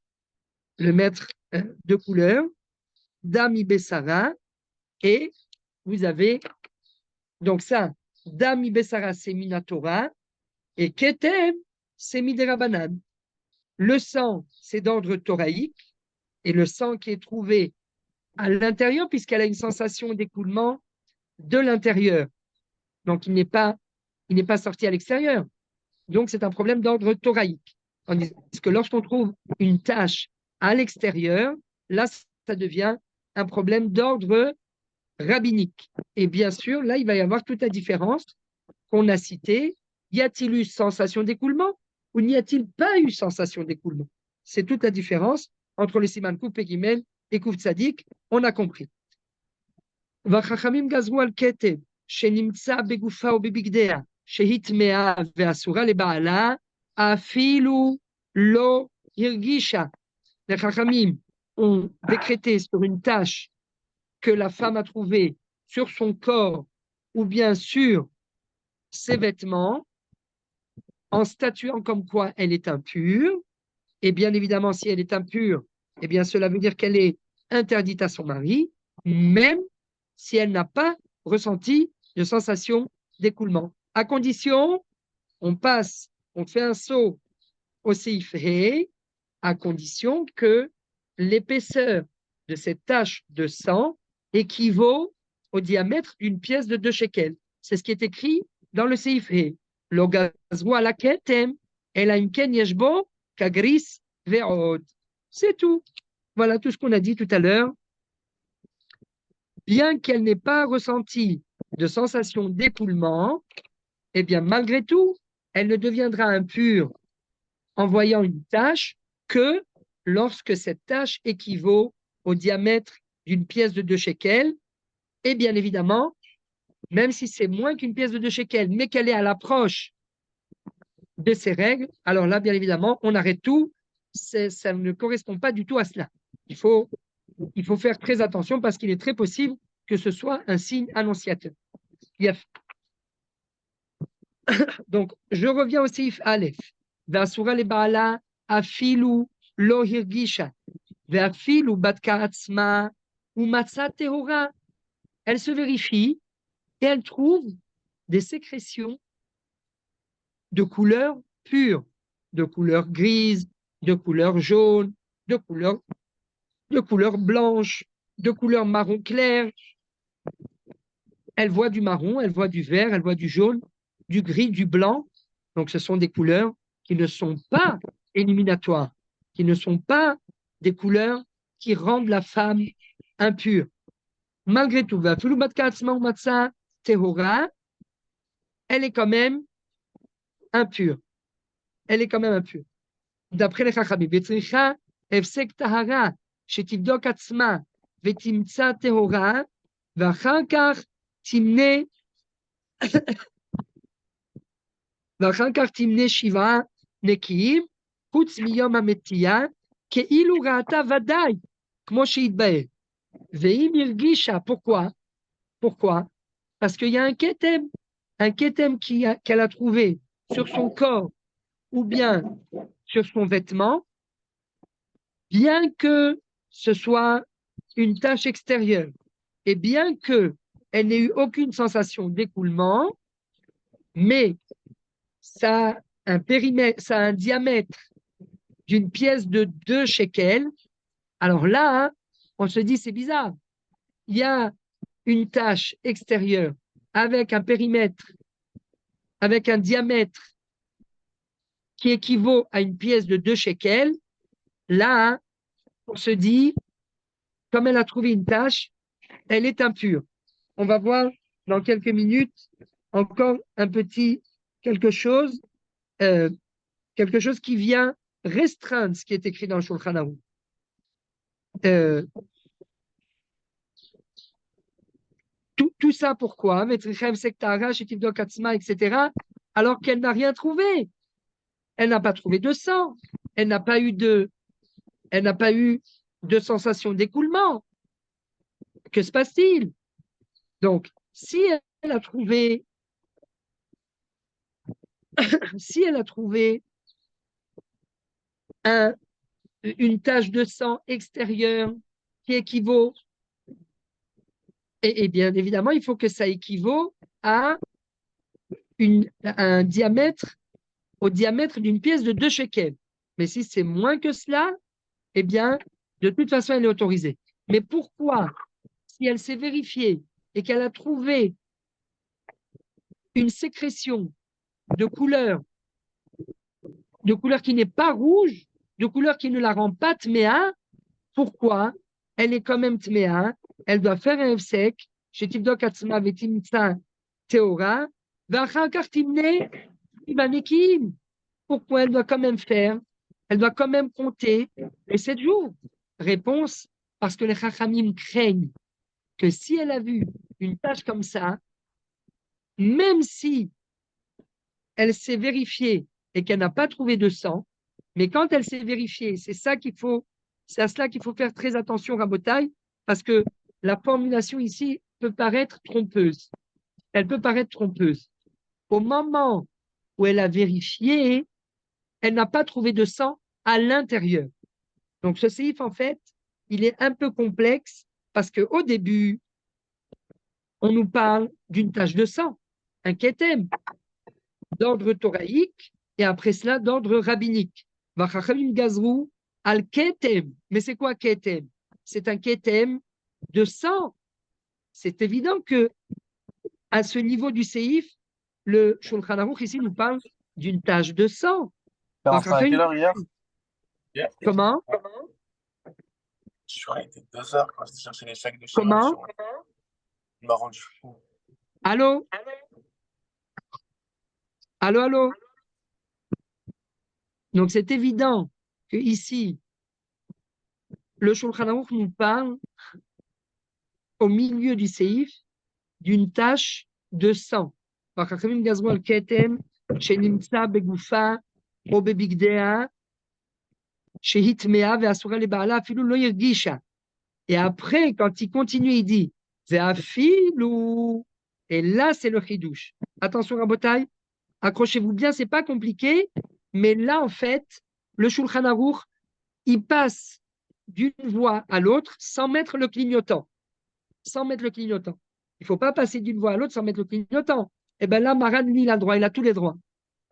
de couleur, dam ibessara, et vous avez donc ça, dam ibessara c'est minatora, et ketem c'est miderabanan. Le sang c'est d'ordre thoraïque, et le sang qui est trouvé à l'intérieur, puisqu'elle a une sensation d'écoulement de l'intérieur. Donc il n'est pas sorti à l'extérieur. Donc c'est un problème d'ordre thoraïque. Tandis que lorsqu'on trouve une tache à l'extérieur, là, ça devient un problème d'ordre rabbinique. Et bien sûr, là, il va y avoir toute la différence qu'on a citée. Y a-t-il eu sensation d'écoulement ou n'y a-t-il pas eu sensation d'écoulement? C'est toute la différence entre le siman kouf pegimel et kouf tzadik. On a compris. Vachachamim gazru al keteb shenimtsa begufa ou bebigdea שהטמעה ואסורה לבעלה, אפילו לא הרגישה. Les Chachamim ont décrété sur une tâche que la femme a trouvée sur son corps ou bien sur ses vêtements, en statuant comme quoi elle est impure. Et bien évidemment, si elle est impure, eh bien cela veut dire qu'elle est interdite à son mari, même si elle n'a pas ressenti de sensation d'écoulement. À condition, on fait un saut au Seif He, à condition que l'épaisseur de cette tache de sang équivaut au diamètre d'une pièce de 2 shekels. C'est ce qui est écrit dans le Seif He. Lo gazru ala ketem, ela im ken yesh bo kagris ve'od. C'est tout. Voilà tout ce qu'on a dit tout à l'heure. Bien qu'elle n'ait pas ressenti de sensation d'écoulement, eh bien, malgré tout, elle ne deviendra impure en voyant une tache que lorsque cette tache équivaut au diamètre d'une pièce de 2 shekels. Et bien évidemment, même si c'est moins qu'une pièce de 2 shekels, mais qu'elle est à l'approche de ces règles, alors là, bien évidemment, on arrête tout. Ça ne correspond pas du tout à cela. Il faut faire très attention parce qu'il est très possible que ce soit un signe annonciateur. Donc, je reviens au Seif Aleph. Ve'asura leba'ala afilu lo hirgisha. Ve'afilu batka atzma umatza tehora. Elle se vérifie et elle trouve des sécrétions de couleur pure, de couleur grise, de couleur jaune, de couleur blanche, de couleur marron clair. Elle voit du marron, elle voit du vert, elle voit du jaune, du gris, du blanc. Donc, ce sont des couleurs qui ne sont pas éliminatoires, qui ne sont pas des couleurs qui rendent la femme impure. Malgré tout, elle est quand même impure. Elle est quand même impure. D'après les Chachamim, וצריכה הפסק טהרה שתבדוק עצמה ותמצא טהורה, ואחר כך תמנה 7 נקיים, חוץ מיום המתייה, כאילו ראתה ודאי, כמו שהתבהר. ואם הרגישה, pourquoi? Parce qu'il y a un ketem qu'elle a trouvé sur son corps ou bien sur son vêtement, bien que ce soit une tache extérieure et bien qu'elle n'ait eu aucune sensation d'écoulement, mais ça a un périmètre, ça a un diamètre d'une pièce de 2 shekels, alors là, hein, on se dit c'est bizarre. Il y a une tache extérieure avec un périmètre, avec un diamètre qui équivaut à une pièce de 2 shekels. Là, hein, on se dit, comme elle a trouvé une tache, elle est impure. On va voir dans quelques minutes encore un petit quelque chose qui vient restreindre ce qui est écrit dans le Shulchan Aruch. Tout ça pourquoi? Etc. Alors qu'elle n'a rien trouvé. Elle n'a pas trouvé de sang. Elle n'a pas eu de sensation d'écoulement. Que se passe-t-il? Donc, si elle a trouvé une tache de sang extérieure qui équivaut, et bien évidemment, il faut que ça équivaut à un diamètre, au diamètre d'une pièce de 2 shekels. Mais si c'est moins que cela, eh bien, de toute façon, elle est autorisée. Mais pourquoi, si elle s'est vérifiée et qu'elle a trouvé une sécrétion de couleur qui n'est pas rouge, de couleur qui ne la rend pas tméa, pourquoi elle est quand même tméa? Elle doit faire un hefsek, chez Tibdok Atzma Vetimtsa Teora, Vachakar Timne Ibanekim. Pourquoi elle doit quand même faire? Elle doit quand même compter les 7 jours. Réponse, parce que les Chachamim craignent que si elle a vu une tache comme ça, même si elle s'est vérifiée et qu'elle n'a pas trouvé de sang, mais quand elle s'est vérifiée, c'est à cela qu'il faut faire très attention, Rabotai, parce que la formulation ici peut paraître trompeuse. Elle peut paraître trompeuse. Au moment où elle a vérifié, elle n'a pas trouvé de sang à l'intérieur. Donc ce séif, en fait, il est un peu complexe parce qu'au début, on nous parle d'une tache de sang, un ketem, d'ordre thoraïque, et après cela, d'ordre rabbinique. Vachachamim gazrou al ketem. Mais c'est quoi ketem? C'est un ketem de sang. C'est évident que à ce niveau du séif, le Shulchan Aruch ici nous parle d'une tache de sang. T'es rentré à quelle heure hier? Comment? Je crois qu'il était 2 heures quand j'étais chercher les chèques de chez Comment? moi. Il m'a rendu fou. Allô? Allô, allô? Donc c'est évident que ici, le Shulchan Aruch nous parle au milieu du séif d'une tache de sang. Vachachamim gazrou al ketem shenimtsa begoufa ou bebigdea shehitmea ve'asura lebaala afilu lo yirgisha. Et après, quand il continue, il dit ve'afilu. Et là, c'est le chidouche. Attention, Rabotai, accrochez-vous bien, c'est pas compliqué, mais là, en fait, le Shulchan Aruch, il passe d'une voie à l'autre sans mettre le clignotant. Sans mettre le clignotant. Il ne faut pas passer d'une voie à l'autre sans mettre le clignotant. Et bien là, Maran, lui, il a le droit, il a tous les droits.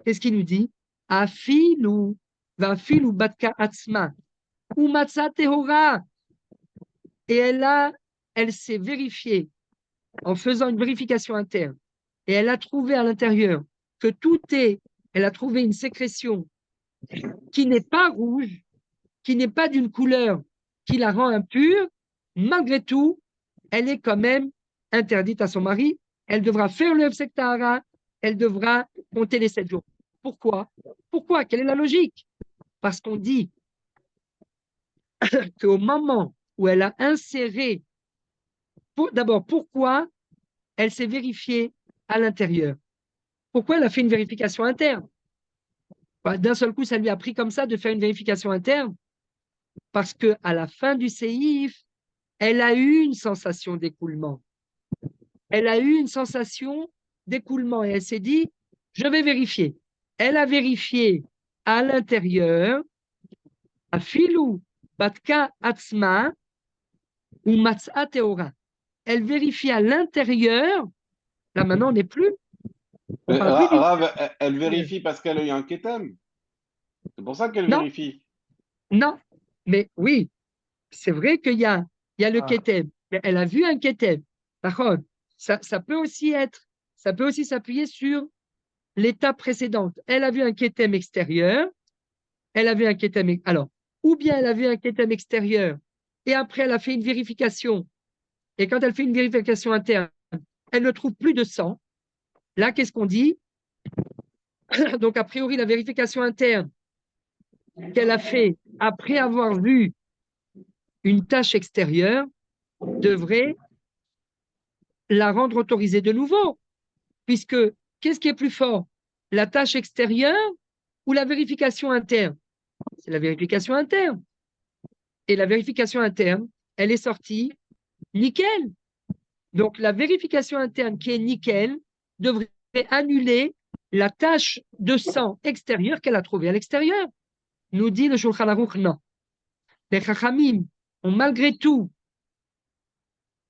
Qu'est-ce qu'il nous dit? Afilu, vafilu batka atzma, ou matza tehora. Et elle s'est vérifiée en faisant une vérification interne. Et elle a trouvé à l'intérieur que elle a trouvé une sécrétion qui n'est pas rouge, qui n'est pas d'une couleur qui la rend impure, malgré tout, elle est quand même interdite à son mari. Elle devra faire le Hefsek Tahara, elle devra compter les 7 jours. Pourquoi? Pourquoi? Quelle est la logique? Parce qu'on dit qu'au moment où elle a inséré, d'abord, pourquoi elle s'est vérifiée à l'intérieur? Pourquoi elle a fait une vérification interne? D'un seul coup, ça lui a pris comme ça de faire une vérification interne, parce qu'à la fin du séif, elle a eu une sensation d'écoulement. Elle a eu une sensation d'écoulement et elle s'est dit, je vais vérifier. Elle a vérifié à l'intérieur, à filou, batka atzma ou matzah teora. Elle vérifie à l'intérieur. Là maintenant, on n'est plus. On parle plus Rav, elle vérifie parce qu'elle a eu un kétem. C'est pour ça qu'elle Non, vérifie. non. Mais oui, c'est vrai il y a le Ah. kétem. Mais elle a vu un kétem. D'accord. Ça peut aussi être, ça peut aussi s'appuyer sur l'étape précédente. Elle a vu un kétem extérieur. Elle a vu un kétem. Alors, ou bien elle a vu un kétem extérieur et après elle a fait une vérification. Et quand elle fait une vérification interne, elle ne trouve plus de sang. Là, qu'est-ce qu'on dit? Donc, a priori, la vérification interne qu'elle a fait après avoir vu une tâche extérieure devrait la rendre autorisée de nouveau. Puisque, qu'est-ce qui est plus fort? La tâche extérieure ou la vérification interne? C'est la vérification interne. Et la vérification interne, elle est sortie nickel. Donc, la vérification interne qui est nickel devrait annuler la tache de sang extérieure qu'elle a trouvée à l'extérieur. Nous dit le Shulchan Aruch, non. Les Chachamim ont malgré tout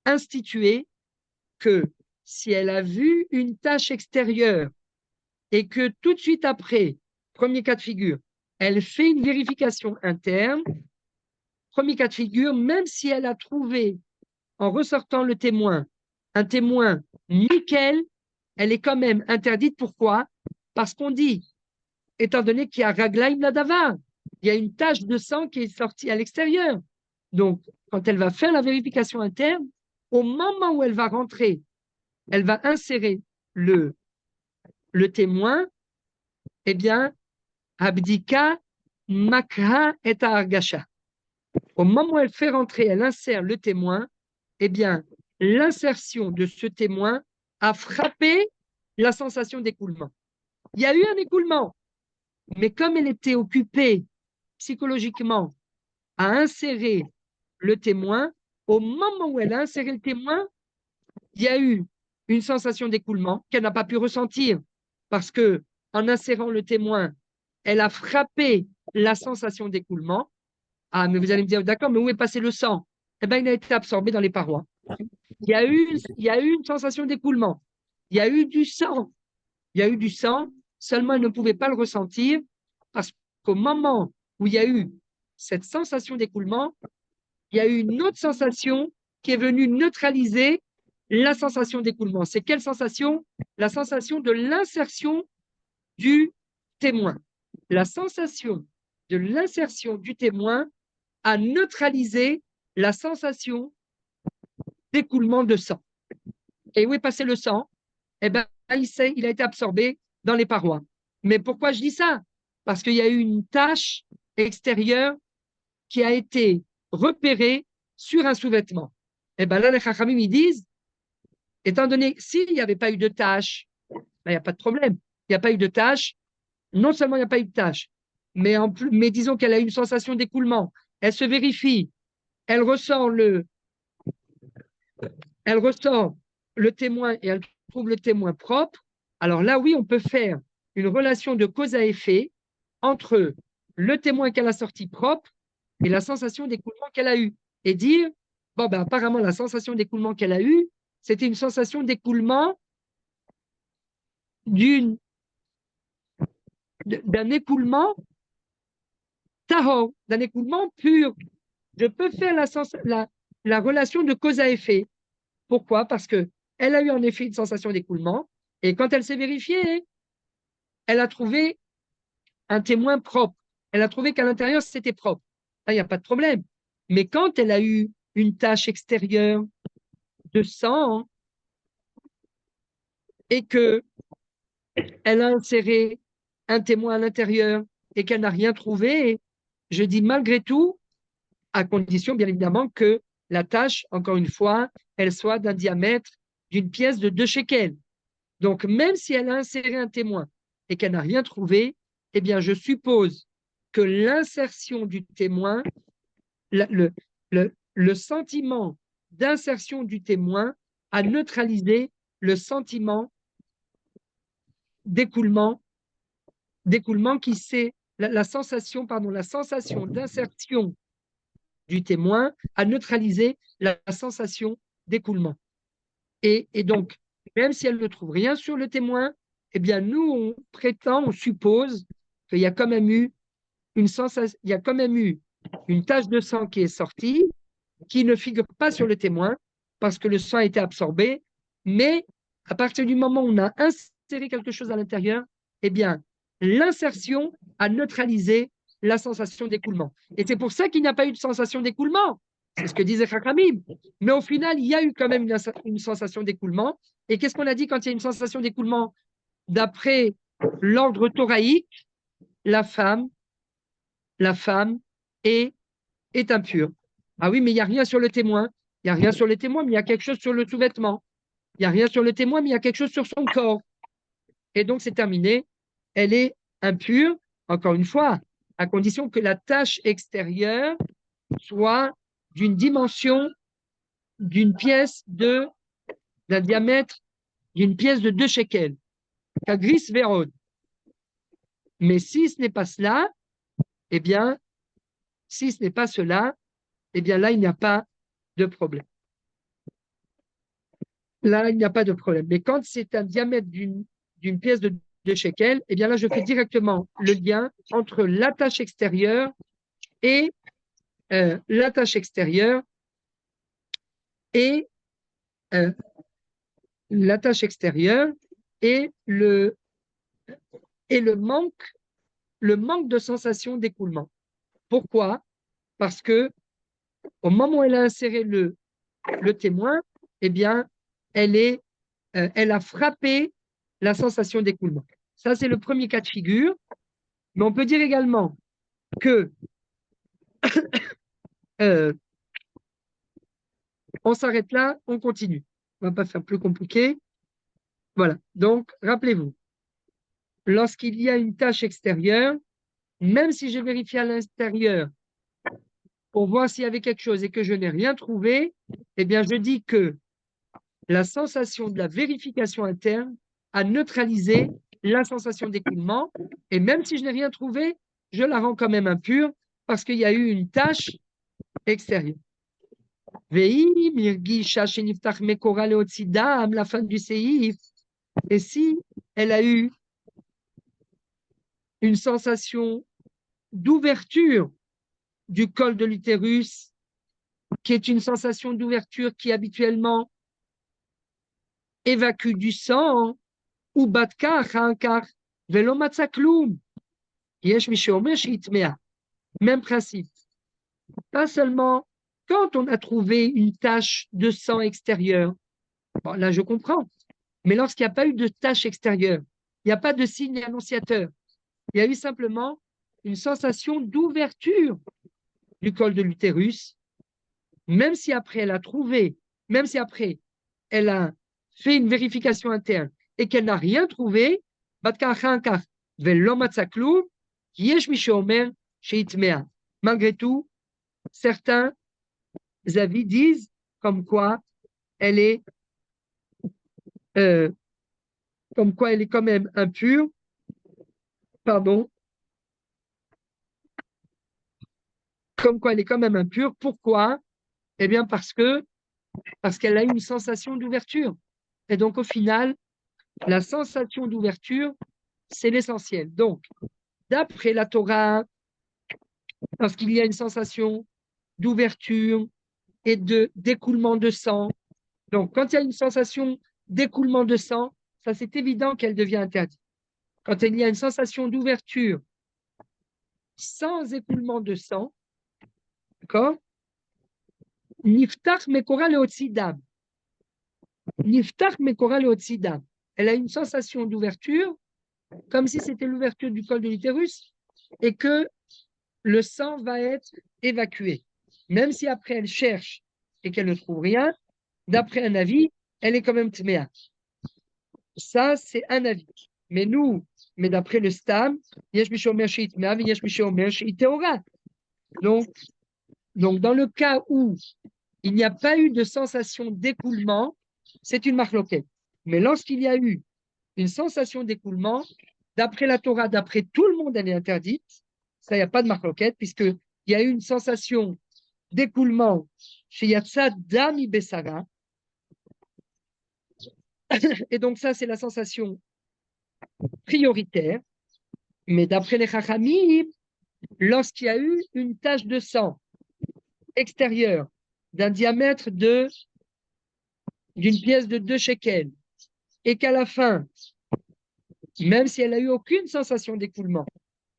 institué que si elle a vu une tache extérieure et que tout de suite après, premier cas de figure, elle fait une vérification interne, premier cas de figure, même si elle a trouvé en ressortant le témoin, un témoin nickel, elle est quand même interdite. Pourquoi? Parce qu'on dit, étant donné qu'il y a raglaim nadavar, il y a une tache de sang qui est sortie à l'extérieur. Donc, quand elle va faire la vérification interne, au moment où elle va rentrer, elle va insérer le témoin, eh bien, abdika makha et argasha. Au moment où elle fait rentrer, elle insère le témoin, eh bien, l'insertion de ce témoin a frappé la sensation d'écoulement. Il y a eu un écoulement, mais comme elle était occupée psychologiquement à insérer le témoin, au moment où elle a inséré le témoin, il y a eu une sensation d'écoulement qu'elle n'a pas pu ressentir parce que en insérant le témoin, elle a frappé la sensation d'écoulement. Ah, mais vous allez me dire, d'accord, mais où est passé le sang? Eh bien, il a été absorbé dans les parois. Il y a eu une sensation d'écoulement. Il y a eu du sang. Il y a eu du sang, seulement elle ne pouvait pas le ressentir parce qu'au moment où il y a eu cette sensation d'écoulement, il y a eu une autre sensation qui est venue neutraliser la sensation d'écoulement. C'est quelle sensation? La sensation de l'insertion du témoin. La sensation de l'insertion du témoin a neutralisé la sensation d'écoulement de sang. Et où est passé le sang? Eh bien, il a été absorbé dans les parois. Mais pourquoi je dis ça? Parce qu'il y a eu une tache extérieure qui a été repérée sur un sous-vêtement. Eh bien là, les Chachamim, ils disent, étant donné, s'il n'y avait pas eu de tache, ben, il n'y a pas de problème. Il n'y a pas eu de tache. Non seulement il n'y a pas eu de tache, mais, mais disons qu'elle a eu une sensation d'écoulement. Elle se vérifie. Elle ressort le témoin et elle trouve le témoin propre. Alors là, oui, on peut faire une relation de cause à effet entre le témoin qu'elle a sorti propre et la sensation d'écoulement qu'elle a eue. Et dire, bon, ben, apparemment, la sensation d'écoulement qu'elle a eue, c'était une sensation d'écoulement d'un écoulement tahor, d'un écoulement pur. Je peux faire la relation de cause à effet. Pourquoi? Parce qu'elle a eu en effet une sensation d'écoulement et quand elle s'est vérifiée, elle a trouvé un témoin propre. Elle a trouvé qu'à l'intérieur, c'était propre. il n'y a pas de problème. Mais quand elle a eu une tache extérieure de sang et que elle a inséré un témoin à l'intérieur et qu'elle n'a rien trouvé, je dis malgré tout, à condition bien évidemment que la tache, encore une fois, elle soit d'un diamètre d'une pièce de 2 shekels. Donc, même si elle a inséré un témoin et qu'elle n'a rien trouvé, eh bien, je suppose que l'insertion du témoin, le sentiment d'insertion du témoin a neutralisé le sentiment d'écoulement qui c'est la sensation d'insertion du témoin a neutralisé la sensation d'écoulement. Et donc, même si elle ne trouve rien sur le témoin, eh bien, nous, on suppose qu'il y a quand même eu une sensation, il y a quand même eu une tache de sang qui est sortie, qui ne figure pas sur le témoin, parce que le sang a été absorbé, mais à partir du moment où on a inséré quelque chose à l'intérieur, eh bien, l'insertion a neutralisé la sensation d'écoulement. Et c'est pour ça qu'il n'y a pas eu de sensation d'écoulement. C'est ce que disait Chachamim. Mais au final, il y a eu quand même une sensation d'écoulement. Et qu'est-ce qu'on a dit quand il y a une sensation d'écoulement? D'après l'ordre thoraïque, la femme est impure. Ah oui, mais il n'y a rien sur le témoin. Il n'y a rien sur le témoin, mais il y a quelque chose sur le sous-vêtement. Il n'y a rien sur le témoin, mais il y a quelque chose sur son corps. Et donc, c'est terminé. Elle est impure, encore une fois, à condition que la tache extérieure soit d'une dimension d'un diamètre d'une pièce de 2 shekels. Kagris vérod. Mais si ce n'est pas cela, eh bien, si ce n'est pas cela, eh bien là, il n'y a pas de problème. Là, il n'y a pas de problème. Mais quand c'est un diamètre d'une pièce de 2 shekels, eh bien là, je fais directement le lien entre l'attache extérieure et l'attache extérieure et l'attache extérieure et le manque de sensation d'écoulement. Pourquoi? Parce que au moment où elle a inséré le témoin, eh bien, elle a frappé la sensation d'écoulement. Ça, c'est le premier cas de figure. Mais on peut dire également que on s'arrête là, on continue. On ne va pas faire plus compliqué. Voilà. Donc, rappelez-vous, lorsqu'il y a une tâche extérieure, même si je vérifie à l'intérieur pour voir s'il y avait quelque chose et que je n'ai rien trouvé, eh bien, je dis que la sensation de la vérification interne a neutralisé la sensation d'écoulement. Et même si je n'ai rien trouvé, je la rends quand même impure parce qu'il y a eu une tâche extérieure. La fin du séif. Et si elle a eu une sensation d'ouverture du col de l'utérus, qui est une sensation d'ouverture qui habituellement évacue du sang, ou batka achar velo matza kloum. Yesh mi sheomer sheitmea. Même principe. Pas seulement quand on a trouvé une tache de sang extérieure. Bon, là, je comprends. Mais lorsqu'il n'y a pas eu de tache extérieure, il n'y a pas de signe annonciateur. Il y a eu simplement une sensation d'ouverture du col de l'utérus, même si après elle a trouvé, même si après elle a fait une vérification interne et qu'elle n'a rien trouvé, malgré tout, certains avis disent comme quoi elle est quand même impure, pardon, comme quoi elle est quand même impure. Pourquoi? Eh bien parce qu'elle a eu une sensation d'ouverture. Et donc au final, la sensation d'ouverture, c'est l'essentiel. Donc, d'après la Torah, lorsqu'il y a une sensation d'ouverture et d'écoulement de sang, donc quand il y a une sensation d'écoulement de sang, ça c'est évident qu'elle devient interdite. Quand il y a une sensation d'ouverture sans écoulement de sang, D'accord? Niftach mekora leotsidam. Niftach mekora leotsidam. Elle a une sensation d'ouverture, comme si c'était l'ouverture du col de l'utérus, et que le sang va être évacué. Même si après elle cherche et qu'elle ne trouve rien, d'après un avis, elle est quand même tméa. Ça, c'est un avis. Mais d'après le Stam, yesh mi sheomer she'it tméa, yesh mi sheomer she'it teora. Donc, dans le cas où il n'y a pas eu de sensation d'écoulement, c'est une marloquette. Mais lorsqu'il y a eu une sensation d'écoulement, d'après la Torah, d'après tout le monde, elle est interdite. Ça, il n'y a pas de marloquette, puisqu'il y a eu une sensation d'écoulement chez Yatsa Dami Bessara. Et donc, ça, c'est la sensation prioritaire. Mais d'après les Chachamim, lorsqu'il y a eu une tache de sang extérieure d'un diamètre d'une pièce de 2 shekels, et qu'à la fin, même si elle n'a eu aucune sensation d'écoulement,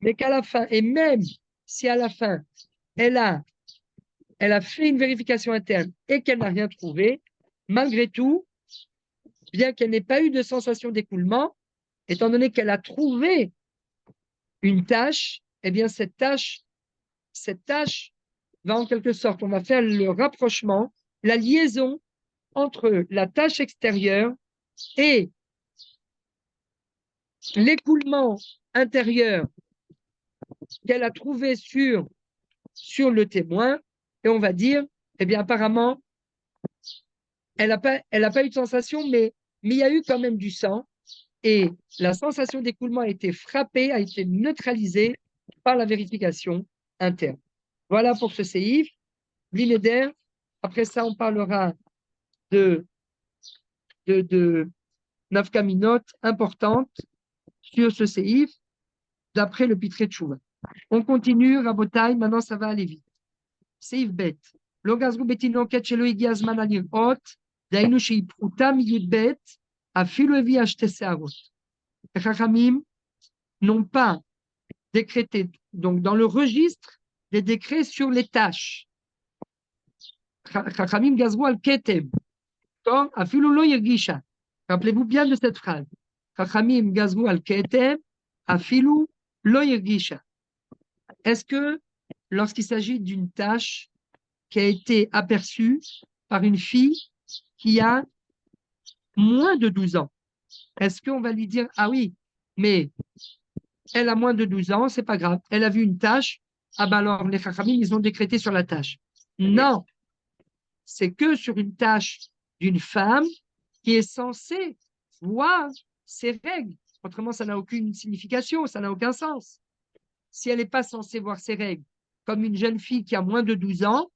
mais qu'à la fin, et même si à la fin, elle a fait une vérification interne et qu'elle n'a rien trouvé, malgré tout, bien qu'elle n'ait pas eu de sensation d'écoulement, étant donné qu'elle a trouvé une tâche, eh bien cette tâche va en quelque sorte, on va faire le rapprochement, la liaison entre la tâche extérieure et l'écoulement intérieur qu'elle a trouvé sur le témoin, et on va dire, eh bien apparemment, elle n'a pas eu de sensation, mais il y a eu quand même du sang, et la sensation d'écoulement a été frappée, a été neutralisée par la vérification interne. Voilà pour ce séif. Blinéder. Après ça, on parlera de nafkaminot importantes sur ce séif, d'après le Pitré de Chouva. On continue, Rabotai, maintenant ça va aller vite. Séif bet. Logazrou betinoket shelo igi azman alirot, dainu sheipruta miyud bet, afilu evi ashte searot. Les Chachamim n'ont pas décrété, donc dans le registre des décrets sur les tâches. Chachamim gazrou al ketem. Afilu lo yergisha. Rappelez-vous bien de cette phrase. Chachamim gazrou al ketem, afilu lo yergisha. Est-ce que lorsqu'il s'agit d'une tâche qui a été aperçue par une fille qui a moins de 12 ans, est-ce qu'on va lui dire, ah oui, mais elle a moins de 12 ans, c'est pas grave, elle a vu une tâche, ah ben alors les Chachamim, ils ont décrété sur la tâche. Non, c'est que sur une tâche d'une femme qui est censée voir ses règles. Autrement, ça n'a aucune signification, ça n'a aucun sens. Si elle n'est pas censée voir ses règles comme une jeune fille qui a moins de 12 ans,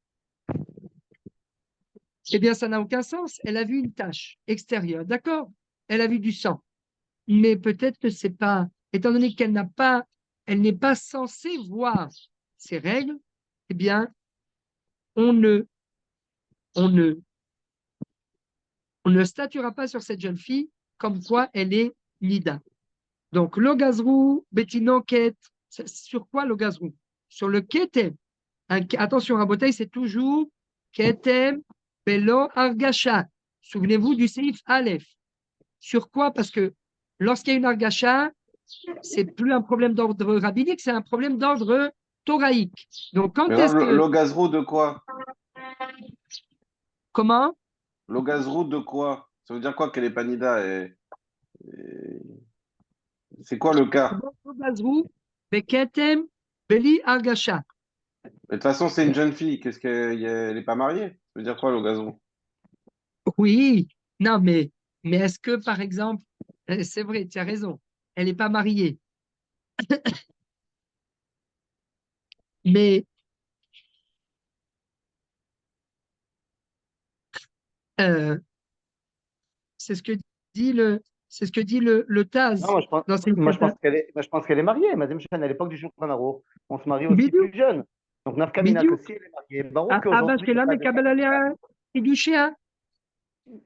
eh bien, ça n'a aucun sens. Elle a vu une tache extérieure, d'accord? Elle a vu du sang. Mais peut-être que c'est pas, étant donné qu'elle n'est pas censée voir ses règles, eh bien, on ne statuera pas sur cette jeune fille comme quoi elle est nida. Donc, le gazrou, betinoket, sur quoi le gazrou? Sur le ketem. Attention, à bouteille, c'est toujours ketem, belo, argacha. Souvenez-vous du séif Aleph. Sur quoi? Parce que lorsqu'il y a une argacha, c'est plus un problème d'ordre rabbinique, c'est un problème d'ordre thoraïque. Donc, quand Mais est-ce alors, que. l'ogazrou de quoi? Comment? L'ogazrou de quoi? Ça veut dire quoi qu'elle est panida c'est quoi le cas? Le gazrou, beketem, beli, argacha. Mais de toute façon, c'est une jeune fille. Qu'est-ce qu'elle n'est pas mariée? Ça veut dire quoi l'ogazrou? Oui, non, mais est-ce que, par exemple, c'est vrai, tu as raison, elle n'est pas mariée, mais euh, c'est ce que dit le Non, Taz dans ses moi, je pense qu'elle est mariée, Madame Chen, à l'époque du Shulchan Aruch. On se marie aussi Bidiou, plus jeune. Donc, Nafkamina, que Bidiou, si elle est mariée, Baruch qu'aujourd'hui, il n'y a Abashkela, pas mais de Kabel Alea, Hidushéa.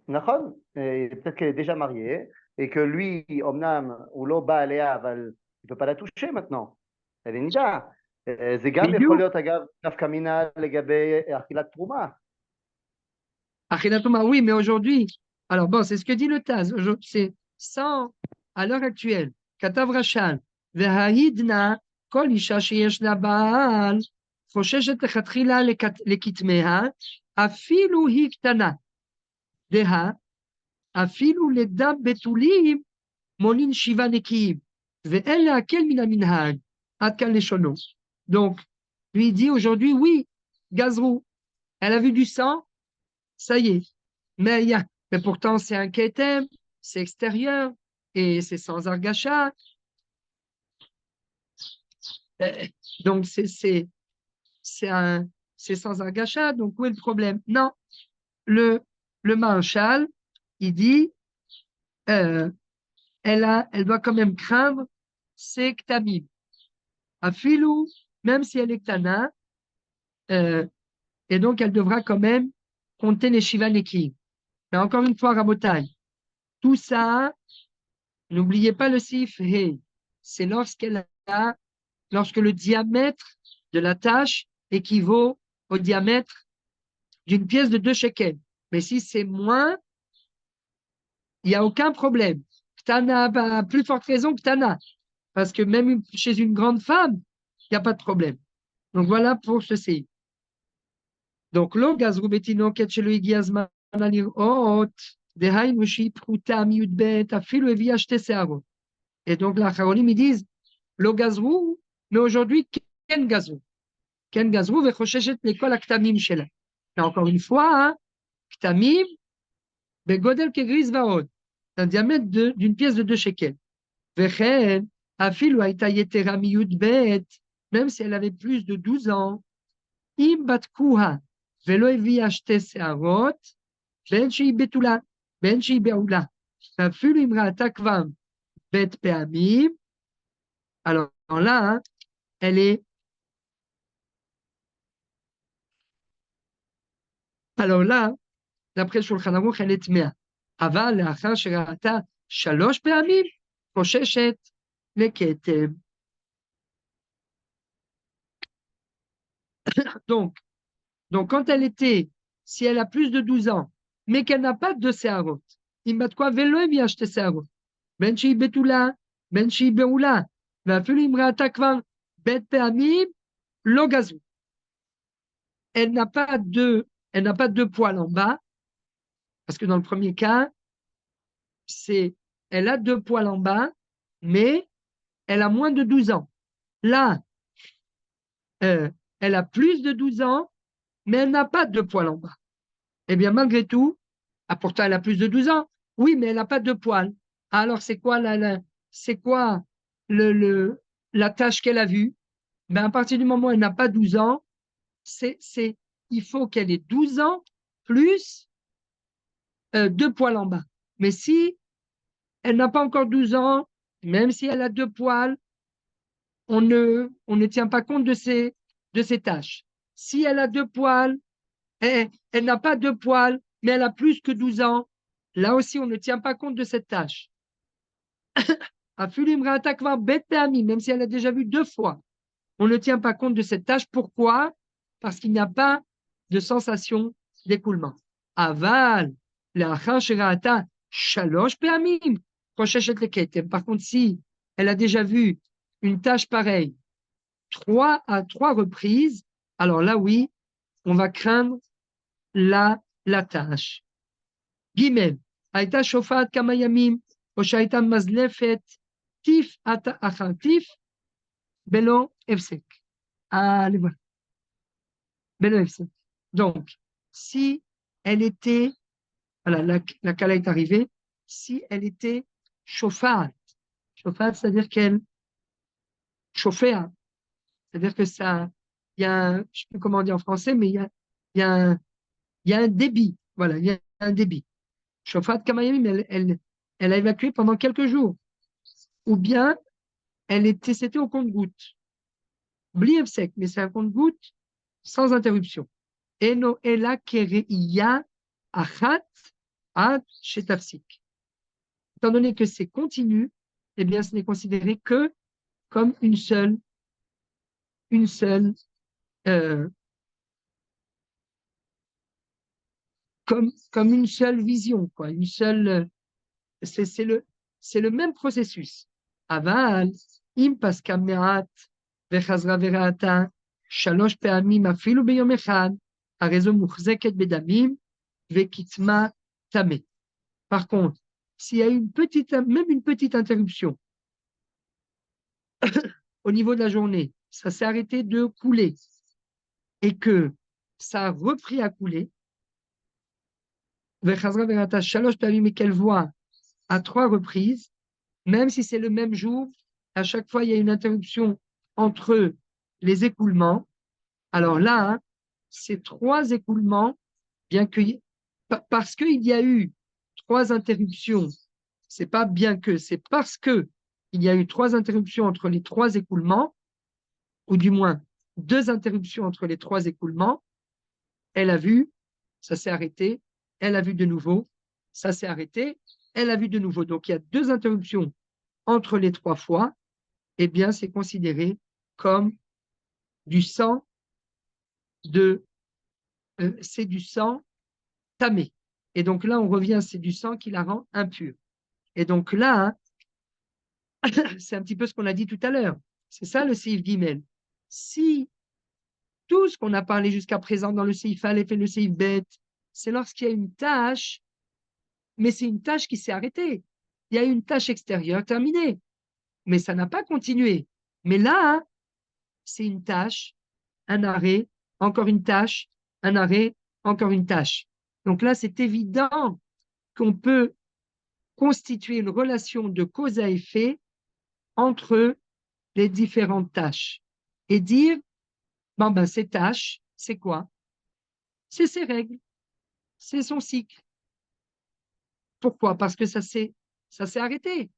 Nachon, et peut-être qu'elle est déjà mariée et que lui, Omnam, ou Loba Alea, il ne peut pas la toucher maintenant. Elle est Nida. זה גם בדיוק. יכול להיות, אגב, נפקא מינה לגבי אכילת תרומה. Achilat Touma, oui, mais aujourd'hui, alors bon, c'est ce que dit le Taz, c'est sans, à l'heure actuelle, Katav Rachal, והעידנא, כל אישה שיש לה בעל, חוששת לכתחילה לכתמיה, אפילו היא קטנה. דהה, אפילו לדם בתולים, מונין 7 נקיים, ואין להקל מן המנהג, עד כאן לשונו. Donc, lui dit aujourd'hui, oui, Gazrou, elle a vu du sang, ça y est. Mais pourtant, c'est un kétem, c'est extérieur, et c'est sans argacha. Donc, c'est sans argacha. Donc, où est le problème? Non. Le Maharshal, il dit, elle doit quand même craindre ses ktamim. Afilou, même si elle est ktana, et donc elle devra quand même compter les shiva neki. Mais encore une fois, Rabotai, tout ça, n'oubliez pas le sif hey. C'est lorsque le diamètre de la tâche équivaut au diamètre d'une pièce de 2 shekels. Mais si c'est moins, il n'y a aucun problème. Ktana, à plus forte raison Ktana. Parce que même chez une grande femme, il n'y a pas de problème. Donc voilà pour ceci. Donc, lo gazru betinoket shelo הגיע הזמן לראות, דהיינו שהיא פחותה מי"ב, אפילו הביאה 2 שערות. Et donc, l'Acharonim, ils disent, lo gazru, mais aujourd'hui, ken gazru. Ken gazru, vechoshet lekol aktamim shela. Mais encore une fois, hein, ktamim, begodel kegris vaod, un diamètre d'une pièce de 2 shekels. Vechen, afilu haïta yetera mi'yud-bet, même si elle avait plus de 12 ans, im batkuha, velo eviya 2 שערות, בין שהיא בתולה, בין שהיא בעולה. ואפילו אם ראתה כבר בית פעמים, alors là, hein, elle est... Alors là, d'après Shulchan Aruch, elle est טמאה. אבל לאחר שראתה 3 פעמים, חוששת לכתם. Donc, quand elle était, si elle a plus de 12 ans, mais qu'elle n'a pas de שערות, אם בת quoi ולא הביאה 2 שערות, בין שהיא בתולה, בין שהיא בעולה, ואפילו אם ראתה כבר בית פעמים, לא גזרו. Elle n'a pas de poils en bas, parce que dans le premier cas, elle a 2 poils en bas, mais elle a moins de 12 ans. Là, elle a plus de 12 ans, mais elle n'a pas de poils en bas. Eh bien, malgré tout, pourtant elle a plus de 12 ans, oui, mais elle n'a pas de poils. Alors, c'est quoi la tâche qu'elle a vue? Ben, à partir du moment où elle n'a pas 12 ans, il faut qu'elle ait 12 ans plus 2 poils en bas. Mais si elle n'a pas encore 12 ans, même si elle a 2 poils, on ne tient pas compte de ces tâches. Si elle a 2 poils, elle n'a pas 2 poils, mais elle a plus que 12 ans, là aussi, on ne tient pas compte de cette tâche. Même si elle a déjà vu 2 fois, on ne tient pas compte de cette tâche. Pourquoi? Parce qu'il n'y a pas de sensation d'écoulement. Aval, par contre, si elle a déjà vu une tâche pareille 3 reprises, alors là, oui, on va craindre la tâche. Gimel, Aïta shofat kamayamim, Oshaïta mazlefet, tif achatif, belo efsek. Allez, voilà. Belo efsek. Donc, si elle était, voilà, la kala est arrivée, si elle était chauffade, c'est-à-dire qu'elle chauffait, c'est-à-dire que ça, il y a, je ne sais plus comment on dit en français, mais il y a un débit, voilà, il y a un débit. Chauffade kamayamim, elle a évacué pendant quelques jours. Ou bien, c'était au compte-gouttes. Bli efsek, mais c'est un compte-gouttes sans interruption. Eno ela kereiya achat ad shetafsik. Étant donné que c'est continu, eh bien, ce n'est considéré que comme une seule une seule, comme une seule vision, quoi, une seule, c'est le même processus. Aval, im paska me'at vechazra veraata, shalosh pe'amim afilu beyom echad, הרי זו מוחזקת בדמים וכתמה טמא. Par contre, s'il y a même une petite interruption au niveau de la journée, ça s'est arrêté de couler et que ça a repris à couler, vechazra veraata, shalosh pe'amim, et qu'elle voit à 3 reprises, même si c'est le même jour, à chaque fois il y a une interruption entre les écoulements. Alors là, hein, ces 3 écoulements, parce qu'il y a eu 3 interruptions, c'est pas bien que, c'est parce que il y a eu 3 interruptions entre les 3 écoulements, ou du moins 2 interruptions entre les 3 écoulements, elle a vu, ça s'est arrêté, elle a vu de nouveau, ça s'est arrêté, elle a vu de nouveau. Donc il y a 2 interruptions entre les 3 fois, eh bien c'est considéré comme du sang c'est du sang tamé. Et donc là, on revient, c'est du sang qui la rend impure. Et donc là, hein, c'est un petit peu ce qu'on a dit tout à l'heure. C'est ça le Seif Gimel. Si tout ce qu'on a parlé jusqu'à présent dans le Seif Aleph et le Seif Bet, c'est lorsqu'il y a une tâche, mais c'est une tâche qui s'est arrêtée. Il y a une tâche extérieure terminée, mais ça n'a pas continué. Mais là, hein, c'est une tâche, un arrêt, encore une tâche, un arrêt, encore une tâche. Donc là, c'est évident qu'on peut constituer une relation de cause à effet entre les différentes tâches et dire, bon ben ces tâches, c'est quoi? C'est ses règles, c'est son cycle. Pourquoi? Parce que ça s'est arrêté.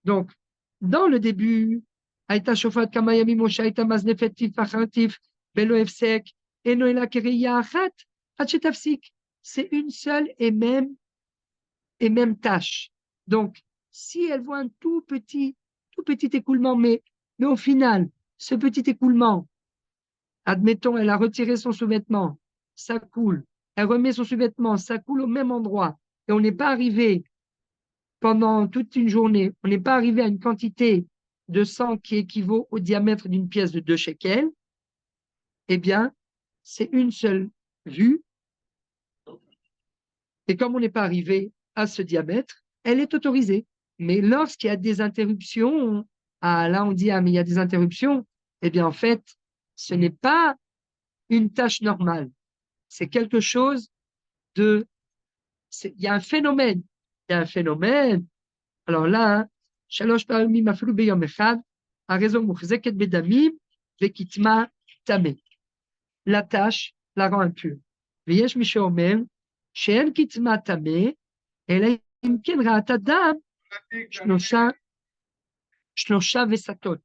Donc, dans le début, Aïta Shofat Kamayami Moshe Aïta Maznefetif Fachantif Belo Efsek Enoela Kereya Achat Hachetafsik. C'est une seule et même tâche. Donc, si elle voit un tout petit écoulement, mais au final, ce petit écoulement, admettons, elle a retiré son sous-vêtement, ça coule, elle remet son sous-vêtement, ça coule au même endroit, et on n'est pas arrivé pendant toute une journée, on n'est pas arrivé à une quantité de sang qui équivaut au diamètre d'une pièce de 2 shekels, eh bien, c'est une seule vue, et comme on n'est pas arrivé à ce diamètre, elle est autorisée. Mais lorsqu'il y a des interruptions, là on dit, mais il y a des interruptions, eh bien en fait, ce n'est pas une tâche normale. C'est quelque chose il y a un phénomène. Il y a un phénomène. Alors là, shalosh פעמים אפילו ביום אחד, הרי זו מוחזקת בדמים וכתמה טמא. La tâche la rend impure. ויש מי שאומר שאין כתמה טמא, אלא אם כן ראתה דם שלושה וסתות.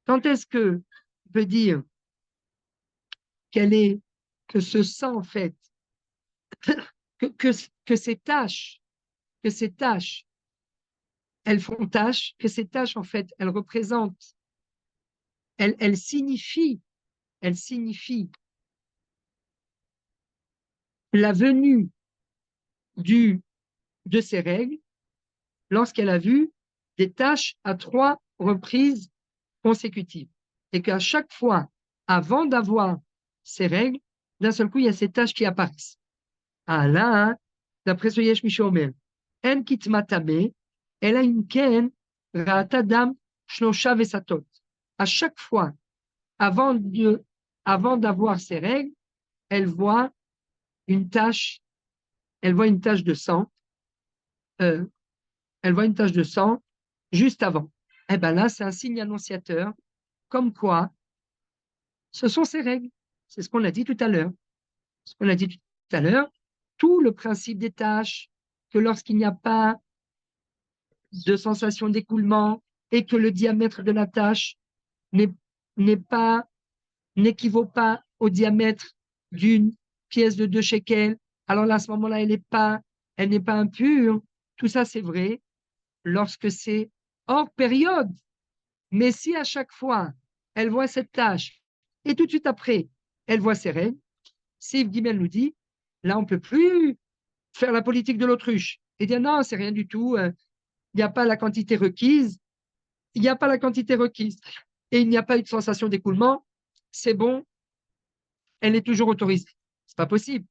Quand est-ce que on peut dire que ce sang, en fait, que ces tâches, elles font tâche, que ces tâches, en fait, elles représentent, elles signifient la venue de ces règles lorsqu'elle a vu des tâches à 3 reprises consécutives. Et qu'à chaque fois, avant d'avoir ces règles, d'un seul coup, il y a ces tâches qui apparaissent. Ah là, hein, d'après ce Yesh Mishomer, En kitmatame, elle a une ken, ratadam, shnosha vesatot. À chaque fois, avant d'avoir ces règles, elle voit une tache de sang, juste avant. Eh bien là, c'est un signe annonciateur, comme quoi ce sont ces règles. C'est ce qu'on a dit tout à l'heure. Tout le principe des tâches, que lorsqu'il n'y a pas de sensation d'écoulement et que le diamètre de la tâche n'équivaut pas au diamètre d'une pièce de 2 shekels, alors là, à ce moment-là, elle n'est pas impure. Tout ça, c'est vrai lorsque c'est hors période. Mais si à chaque fois, elle voit cette tache, et tout de suite après, elle voit ses règles, Seif Gimel nous dit, là, on ne peut plus faire la politique de l'autruche et dire non, c'est rien du tout, il n'y a pas la quantité requise, il n'y a pas la quantité requise, et il n'y a pas eu de sensation d'écoulement, c'est bon, elle est toujours autorisée. C'est pas possible.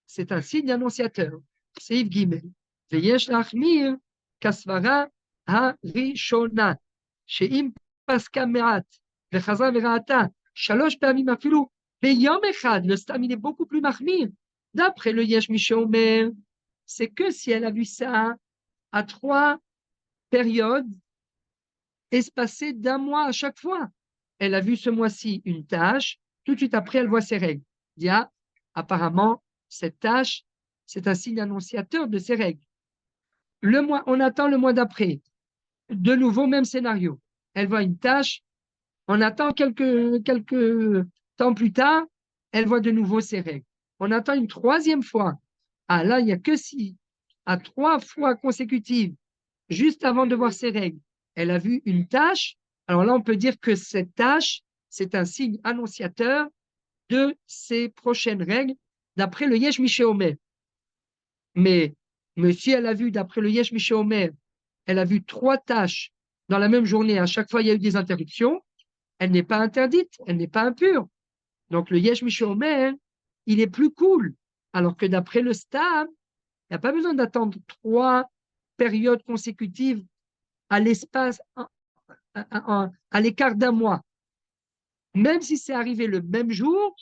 C'est un signe annonciateur. Seif Gimel. ויש להחמיר כסברה הראשונה, שאם פסקה מעט וחזרה וראתה 3 פעמים אפילו ביום אחד, le stam il est beaucoup plus מחמיר. D'après le Yesh Mishomer, c'est que si elle a vu ça à 3 périodes espacées d'1 mois à chaque fois. Elle a vu ce mois-ci une tâche, tout de suite après, elle voit ses règles. Il y a apparemment cette tâche, c'est un signe annonciateur de ses règles. On attend le mois d'après. De nouveau, même scénario. Elle voit une tâche, on attend quelques temps plus tard, elle voit de nouveau ses règles. On attend une 3e fois. Ah là, il n'y a que si, à 3 fois consécutives, juste avant de voir ses règles, elle a vu une tâche. Alors là, on peut dire que cette tâche, c'est un signe annonciateur de ses prochaines règles, d'après le Yesh Mishe Omer. Mais si elle a vu, d'après le Yesh Mishe Omer, elle a vu 3 tâches dans la même journée, à chaque fois il y a eu des interruptions, elle n'est pas interdite, elle n'est pas impure. Donc le Yesh Mishe Omer, il est plus cool. Alors que d'après le Stam, il n'y a pas besoin d'attendre 3 périodes consécutives à l'espace, à l'écart d'1 mois. Même si c'est arrivé le même jour,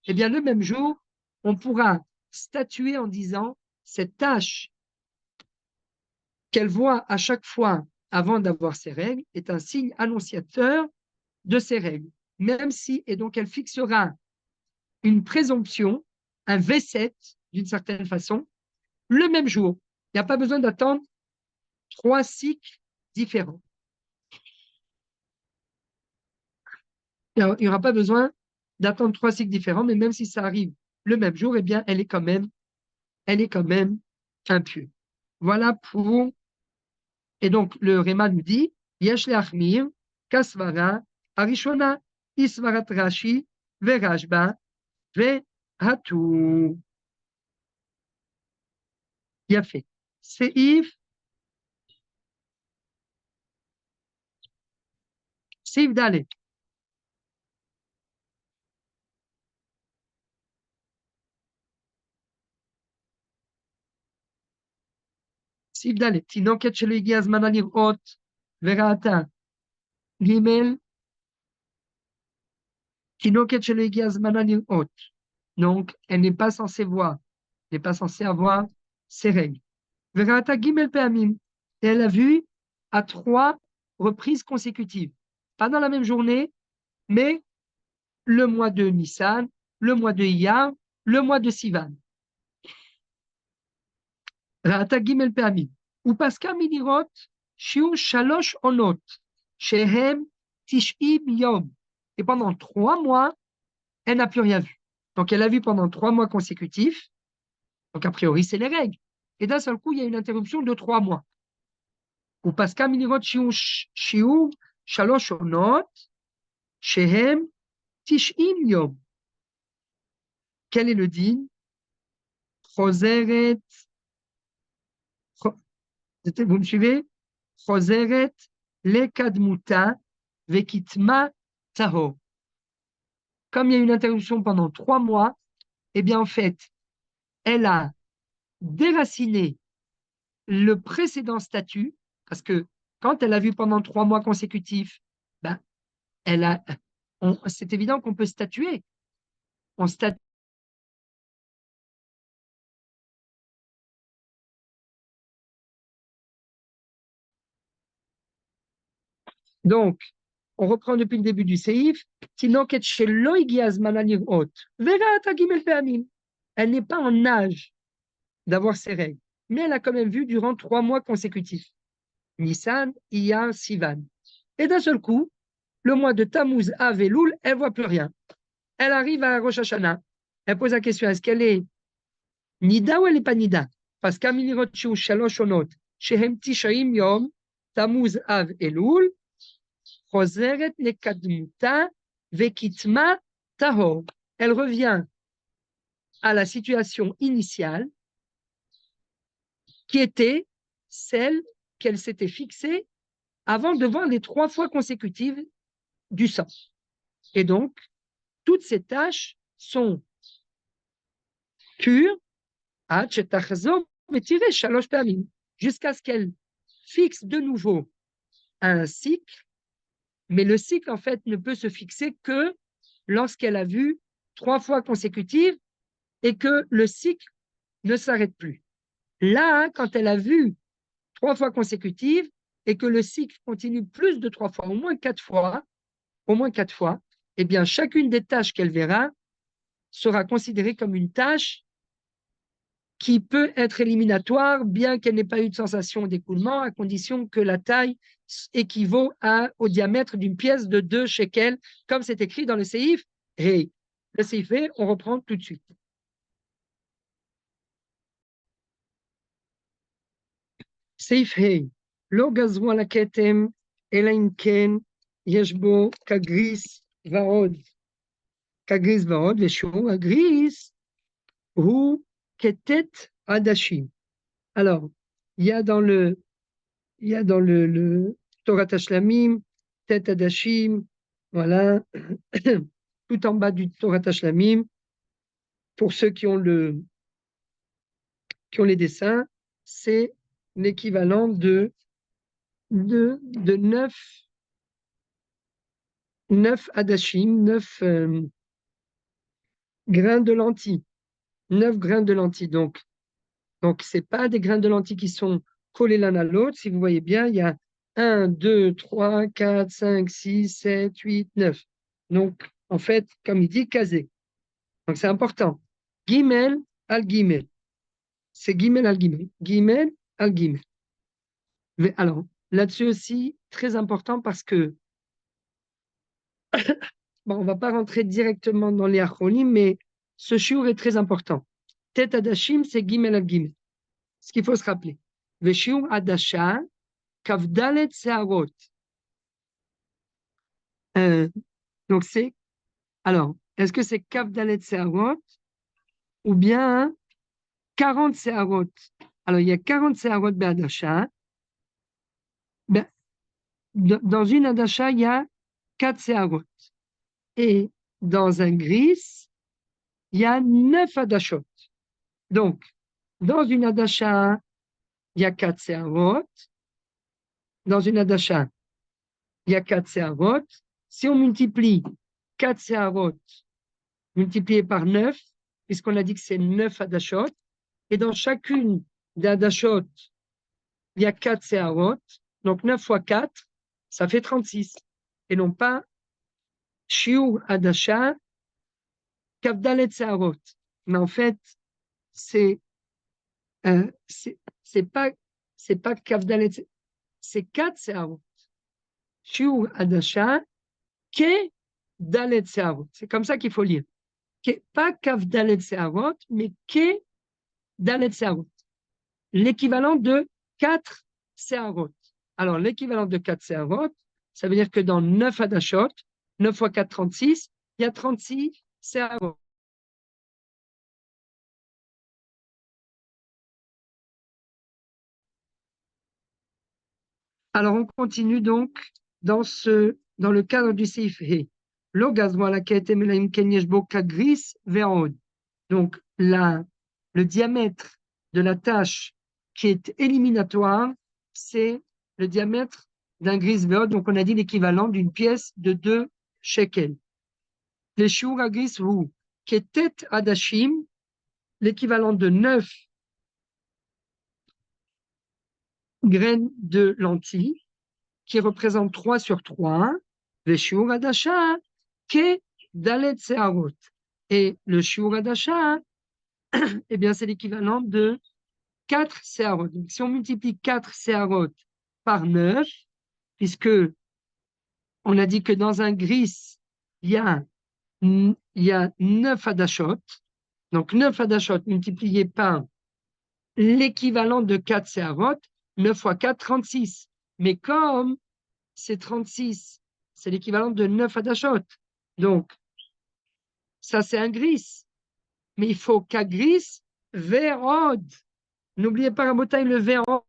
eh bien le même jour, on pourra statuer en disant cette tâche qu'elle voit à chaque fois avant d'avoir ses règles est un signe annonciateur de ses règles. Même si, et donc elle fixera une présomption, un V7 d'une certaine façon, le même jour. Il n'y a pas besoin d'attendre 3 cycles différents. Il n'y aura pas besoin d'attendre 3 cycles différents, mais même si ça arrive le même jour, eh bien, elle est quand même impure. Voilà pour... Et donc, le Réma nous dit, Yesh le'achmir, kasvara, arishona, isvarat Rashi, verashba, ve'hatu. Yafé. Seif Dalet. סעיף ד' תינוקת שלא הגיע הזמנה לראות וראתה. ג' תינוקת שלא הגיע הזמנה לראות. Donc, elle n'est pas censée voir, elle n'est pas censée avoir ses règles. וראתה ג' פעמים. Et elle a vu à 3 reprises consécutives. Pas dans la même journée, mais le mois de Nissan, le mois de Iyar, le mois de Sivan. ראתה ג' פעמים. ופסקה מלראות שיעור 3 עונות, שהם 90 יום. Et pendant 3 mois, elle n'a plus rien vu. Donc, elle a vu pendant 3 mois consécutifs. Donc, a priori, c'est les règles. Et d'un seul coup, il y a une interruption de 3 mois. ופסקה מלראות שיעור 3 עונות, שהם 90 יום. Quel est le din? חוזרת, vous me suivez? חוזרת לקדמותה וכתמה טהור. Comme il y a une interruption pendant 3 mois, eh bien en fait, elle a déraciné le précédent statut, parce que quand elle a vu pendant 3 mois consécutifs, ben, c'est évident qu'on peut statuer. On statue. Donc, on reprend depuis le début du séif. Elle n'est pas en âge d'avoir ses règles, mais elle a quand même vu durant 3 mois consécutifs. Nissan, Iyar, Sivan. Et d'un seul coup, le mois de Tammuz, Av et Loul, elle ne voit plus rien. Elle arrive à Rosh Hashanah. Elle pose la question, est-ce qu'elle est Nida ou elle n'est pas Nida? Parce qu'Aminirot Shalosh Onot, Shehem Tishaim Yom, Tammuz, Av et Loul, חוזרת לקדמותה וכתמה טהור. Elle revient à la situation initiale qui était celle qu'elle s'était fixée avant de voir les 3 fois consécutives du sang. Et donc, toutes ces tâches sont pures jusqu'à ce qu'elle fixe de nouveau un cycle, mais le cycle, en fait, ne peut se fixer que lorsqu'elle a vu 3 fois consécutives et que le cycle ne s'arrête plus. Là, quand elle a vu 3 fois consécutives et que le cycle continue plus de 3 fois, au moins 4 fois, eh bien, chacune des tâches qu'elle verra sera considérée comme une tâche qui peut être éliminatoire, bien qu'elle n'ait pas eu de sensation d'écoulement, à condition que la taille équivaut au diamètre d'une pièce de 2 shekels, comme c'est écrit dans le Seif Hey. Le Seif Hey, on reprend tout de suite. Seif Hey. לא גזרו על הכתם, אלא אם כן יש בו כגריס ועוד. כגריס ועוד, ושיעור הגריס הוא כתת עדשים. Alors, il y a dans le Torah Tashlamim, Tet Adashim, voilà, tout en bas du Torah Tashlamim, pour ceux qui ont les dessins, c'est l'équivalent de 9 Adashim, 9 grains de lentilles. 9 grains de lentilles. Donc ce n'est pas des grains de lentilles qui sont collés l'un à l'autre. Si vous voyez bien, il y a 1, 2, 3, 4, 5, 6, 7, 8, 9. Donc, en fait, comme il dit, casé. Donc, c'est important. Gimel al Gimel. C'est Gimel al Gimel. Gimel al Gimel. Mais alors, là-dessus aussi, très important parce que bon, on ne va pas rentrer directement dans les achronim, mais ce shiur est très important. Tet Adashim, c'est Gimel al Gimel. Ce qu'il faut se rappeler. Veshiur Adasha, Kavdalet Searot. Donc c'est. Alors, est-ce que c'est Kavdalet Searot ou bien 40 Searot? Alors, il y a 40 Searot Be'adasha. Ben, dans une Adasha, il y a 4 Searot. Et dans un gris, il y a 9 Adashot. Donc, dans une Adasha, il y a 4 Searot. Dans une Adasha, il y a 4 Searot. Si on multiplie 4 Searot multiplié par 9, puisqu'on a dit que c'est 9 Adashot, et dans chacune des Adashot, il y a 4 Searot, donc 9 fois 4, ça fait 36, et non pas Shiur Adasha, Kavdalet Searot. Mais en fait, c'est pas Kavdalet, c'est 4 Searot. Shiur Adasha, Ke Dalet Searot. C'est comme ça qu'il faut lire. Pas Kav Dalet Searot, mais Ke Dalet Searot. L'équivalent de 4 Searot. Alors, l'équivalent de 4 Searot, ça veut dire que dans 9 Adashot, 9 fois 4, 36, il y a 36 Searot. Alors, on continue donc dans le cadre du Seif He. Donc, le diamètre de la tâche qui est éliminatoire, c'est le diamètre d'un gris veod. Donc, on a dit l'équivalent d'une pièce de 2 shekels. Les shiur agris ou ketet adashim, l'équivalent de 9 graines de lentilles, qui représente 3 sur 3, le shiur adasha, ke dalet searot. Et le shiur adasha, eh bien, c'est l'équivalent de 4 searot. Donc, si on multiplie 4 searot par 9, puisque on a dit que dans un gris, il y a 9 adashot. Donc, 9 adashot multipliés par l'équivalent de 4 searot, 9 fois 4, 36. Mais comme c'est 36 c'est l'équivalent de 9 hadashot. Donc, ça, c'est un gris. Mais il faut qu'à gris, vérod. N'oubliez pas, Rabotai, le vérod.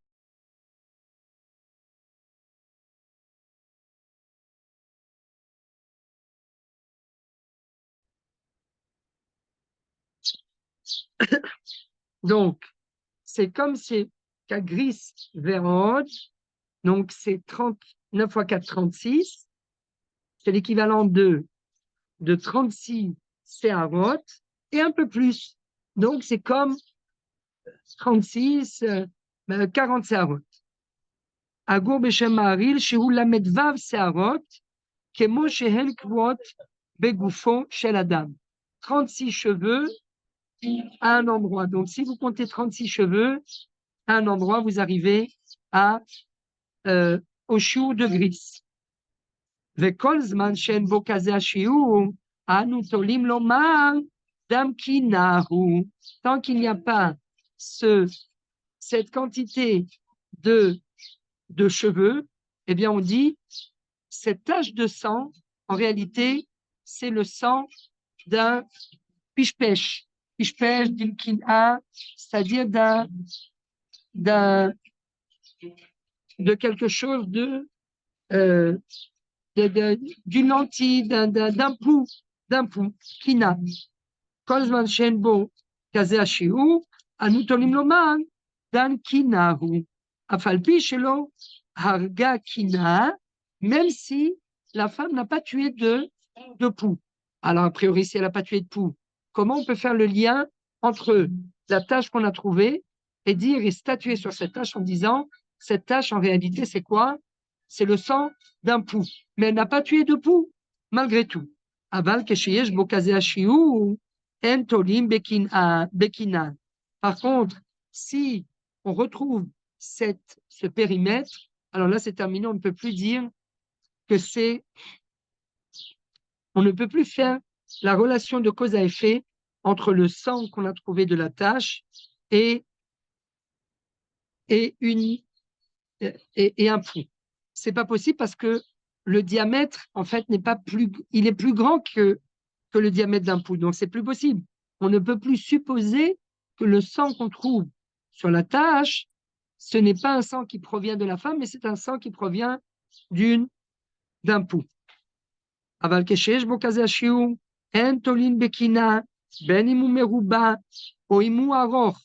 Donc, c'est comme si qu'à gris, vérod. Donc, c'est 39 fois 4, 36. C'est l'équivalent de 36 séarot et un peu plus. Donc, c'est comme 36, 40 séarot. Agur Beshem Maharil, Shehu Lamed Vav séarot, Kemo Shehen Kvot Begufo Shel Adam. 36 cheveux à un endroit. Donc, si vous comptez 36 cheveux à un endroit, vous arrivez au shiur de gris. וכל זמן שאין בו כזה השיעור, אנו תולים לומר, דם קינהו. Tant qu'il n'y a pas cette quantité de cheveux, eh bien on dit, cette tache de sang, en réalité, c'est le sang d'un pishpesh. Pishpesh, d'une kina, c'est-à-dire de quelque chose d'une lentille, d'un pou, kina. כל זמן שאין בו כזה השיעור, אנו תולים לומר, דן קינה הוא. אף על פי שלא הרגה קינה, même si la femme n'a pas tué de pou. Alors, a priori, si elle n'a pas tué de pou, comment on peut faire le lien entre la tâche qu'on a trouvée et dire et statuer sur cette tâche en disant, cette tâche, en réalité, c'est quoi? C'est le sang d'un pou. Mais elle n'a pas tué de pou, malgré tout. Aval kesheyesh bo kazeh hashiur, en tolim bekina. Par contre, si on retrouve ce périmètre, alors là, c'est terminé, on ne peut plus dire que on ne peut plus faire la relation de cause à effet entre le sang qu'on a trouvé de la tâche et un pou. C'est pas possible parce que le diamètre, en fait, il est plus grand que le diamètre d'un pou. Donc, c'est plus possible. On ne peut plus supposer que le sang qu'on trouve sur la tâche, ce n'est pas un sang qui provient de la femme, mais c'est un sang qui provient d'un pou. Aval keshesh bo kazeh hashiur, en tolin bekina, ben imu meruba, ou imu aroch,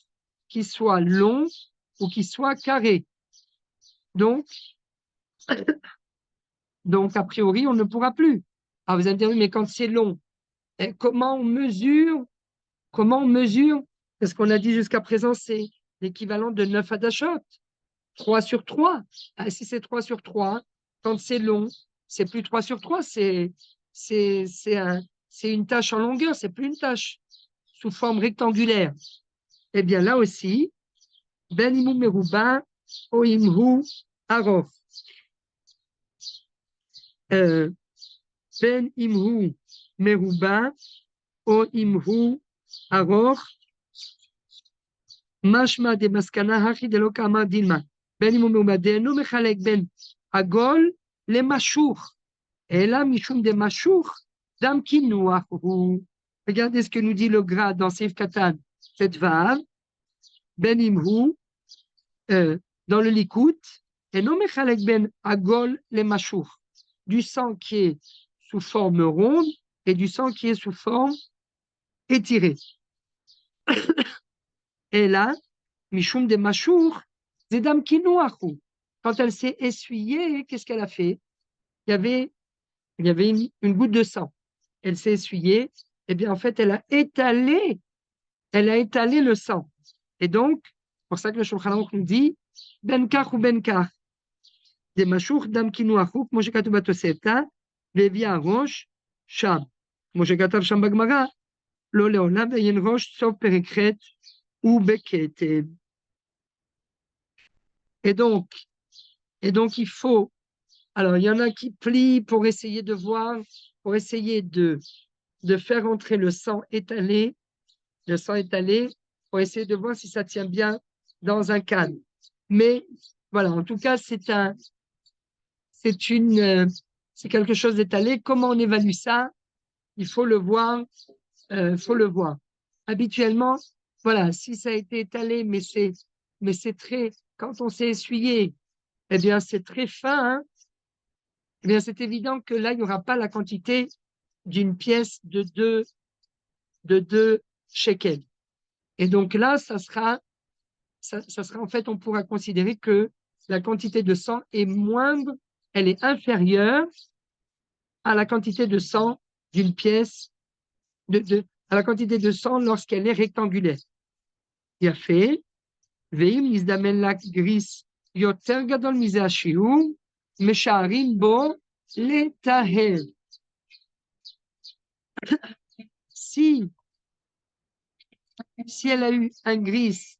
qu'il soit long ou qu'il soit carré. Donc, a priori, on ne pourra plus. Alors, vous allez me dire, oui, mais quand c'est long, comment on mesure? Parce qu'on a dit jusqu'à présent, c'est l'équivalent de 9 hadashot. 3 sur 3. Ah, si c'est 3 sur 3, quand c'est long, c'est plus 3 sur 3, c'est une tâche en longueur, c'est plus une tâche sous forme rectangulaire. Eh bien, là aussi, ben imu meruba, o imhu arof. Ben imhu meruba, o imhu aroch, mashma de maskana hachi de lo kama dilma. Ben imhu meruba de'enu mechalek ben agol le mashour. Et là, mishum de mashour, dam kinuahu. Regardez ce que nous dit le grade dans Seif Katan, cette vav, ben imhu, dans le Likout, et non mechalek ben agol le mashour. Du sang qui est sous forme ronde et du sang qui est sous forme étirée. Et là, Mishum de Mashour, Zedam Kinuachu. Quand elle s'est essuyée, qu'est-ce qu'elle a fait? Il y avait une goutte de sang. Elle s'est essuyée, et bien en fait, elle a étalé le sang. Et donc, c'est pour ça que le Shulchan Aruch nous dit, Benkar ou Benkar. Des Mashour, Dam Kinuachu, Moshe Katuv Batoseta, Levi Arosh, Sham. Moshe Katav Sham Bagmara, Lo Leolam, Veyen Rosh, Sauf Perekret, ou Bekete. Et donc, il faut. Alors, il y en a qui plient pour essayer de voir, pour essayer de faire entrer le sang étalé, pour essayer de voir si ça tient bien dans un canne. Mais voilà, en tout cas, c'est c'est quelque chose d'étalé. Comment on évalue ça? Il faut le voir. Habituellement, voilà, si ça a été étalé, mais c'est très, quand on s'est essuyé, eh bien, c'est très fin, hein, eh bien, c'est évident que là, il n'y aura pas la quantité d'une pièce de deux shekels. Et donc là, ça sera en fait, on pourra considérer que la quantité de sang est moindre, elle est inférieure à la quantité de sang d'une pièce, à la quantité de sang lorsqu'elle est rectangulaire. Il a fait, ואם נזדמן לה גריס יותר גדול מזה השיעור, משערים בו לטהר. Si elle a eu un gris,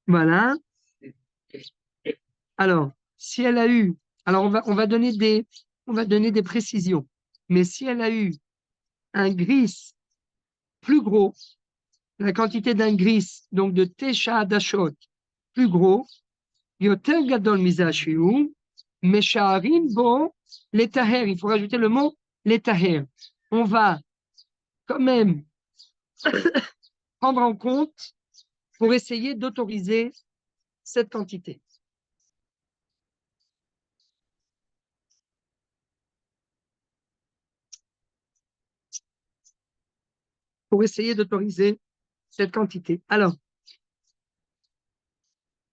voilà. Alors, si elle a eu, alors on va donner des précisions. Mais si elle a eu un gris plus gros, la quantité d'un gris, donc de Tesha Dashot, plus gros, Yoter Gadol Mizashiu, Mesharin Bo, l'Etaher, il faut rajouter le mot l'Etaher. On va quand même prendre en compte pour essayer d'autoriser cette quantité. Pour essayer d'autoriser cette quantité. Alors,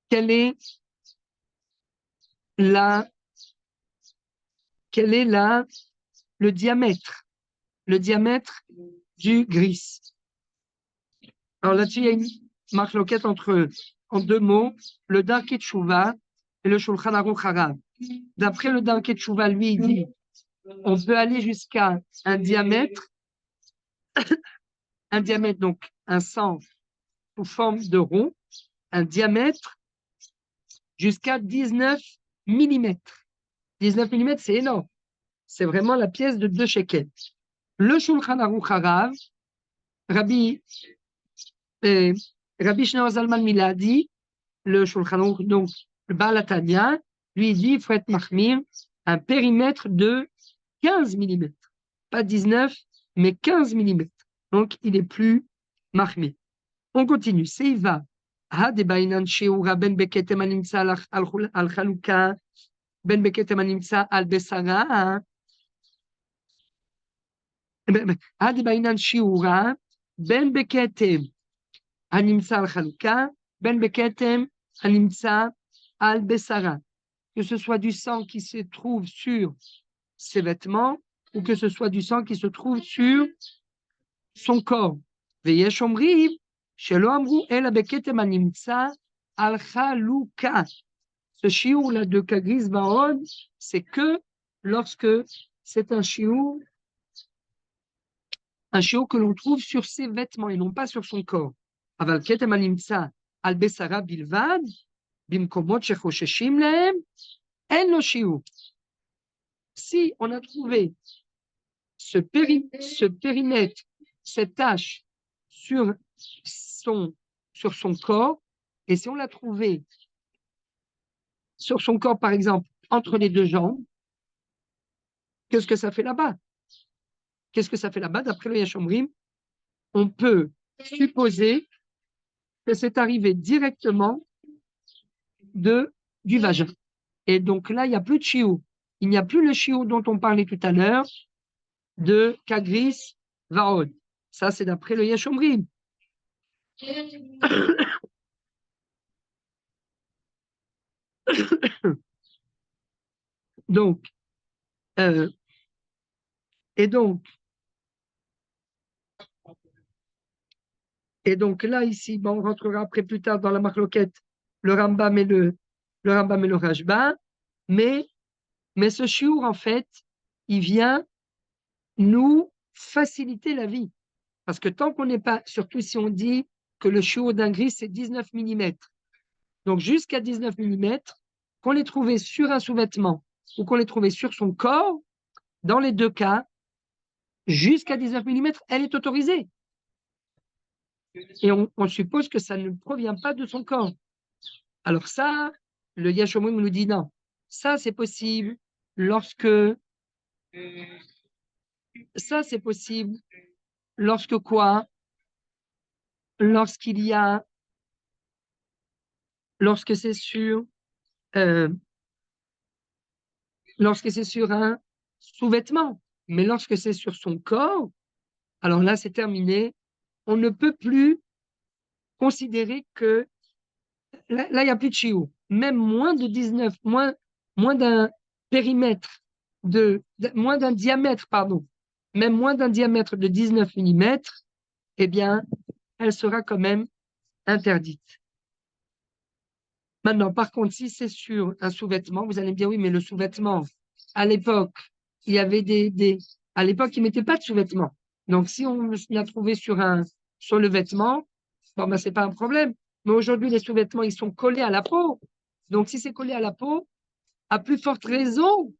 quel est le diamètre du gris? Alors là-dessus, il y a une marloquette en deux mots, le Darkei Teshuva et le Shulchan Aruch Harav. D'après le Darkei Teshuva, lui, il dit on peut aller jusqu'à un diamètre, donc un sens sous forme de rond, un diamètre jusqu'à 19 mm. 19 mm, c'est énorme. C'est vraiment la pièce de 2 shekels. Le Shulchan Aruch Harav, Rabbi Shneor Zalman Miladi, le Shulchan Aruch, donc le Baal HaTanya, lui dit il faut être mahmir un périmètre de 15 mm. Pas 19, mais 15 mm. Donc, il est plus mahmir. On continue. Seiva. Hadebainan sheura ben beketem animtsa al chaluka, ben beketem animtsa al besara. Hadebainan sheura ben beketem animtsa al chaluka, ben beketem animtsa al besara. Que ce soit du sang qui se trouve sur ses vêtements ou que ce soit du sang qui se trouve sur son corps. ויש אומרים שלא אמרו אלא בכתם הנמצא על חלוקה. Ce shiur-là de Kagris Vaod, c'est que lorsque c'est un shiur que l'on trouve sur ses vêtements et non pas sur son corps. אבל כתם הנמצא על בשרה בלבד, במקומות שחוששים להם, אין לו שיעור. Si on a trouvé ce périmètre, cette tache sur son corps, et si on l'a trouvé sur son corps, par exemple, entre les deux jambes, qu'est-ce que ça fait là-bas? Qu'est-ce que ça fait là-bas? D'après le Yesh Omrim, on peut supposer que c'est arrivé directement du vagin. Et donc là, il n'y a plus de chiou. Il n'y a plus le chiou dont on parlait tout à l'heure, de Kagris Vaod. Ça, c'est d'après le Yesh Omrim. Donc, et donc là, ici, bon, on rentrera après plus tard dans la marloquette, le Rambam et le Rashba, mais ce shiur, en fait, il vient nous faciliter la vie. Parce que tant qu'on n'est pas, surtout si on dit que le shiur d'un gris, c'est 19 mm. Donc, jusqu'à 19 mm, qu'on l'ait trouvé sur un sous-vêtement ou qu'on l'ait trouvé sur son corps, dans les deux cas, jusqu'à 19 mm, elle est autorisée. Et on suppose que ça ne provient pas de son corps. Alors ça, le Yesh Omrim nous dit non. Ça, c'est possible lorsque, ça, c'est possible lorsque quoi? Lorsqu'il y a, lorsque c'est sur, euh, lorsque c'est sur un sous-vêtement. Mais lorsque c'est sur son corps, alors là, c'est terminé. On ne peut plus considérer que là, il n'y a plus de chiou. Même moins de 19, moins d'un périmètre, moins d'un diamètre, pardon, même moins d'un diamètre de 19 millimètres, eh bien, elle sera quand même interdite. Maintenant, par contre, si c'est sur un sous-vêtement, vous allez me dire, oui, mais le sous-vêtement, à l'époque, il y avait à l'époque, ils ne mettaient pas de sous-vêtements. Donc, si on l'a trouvé sur le vêtement, bon, ben, c'est pas un problème. Mais aujourd'hui, les sous-vêtements, ils sont collés à la peau. Donc, si c'est collé à la peau, à plus forte raison.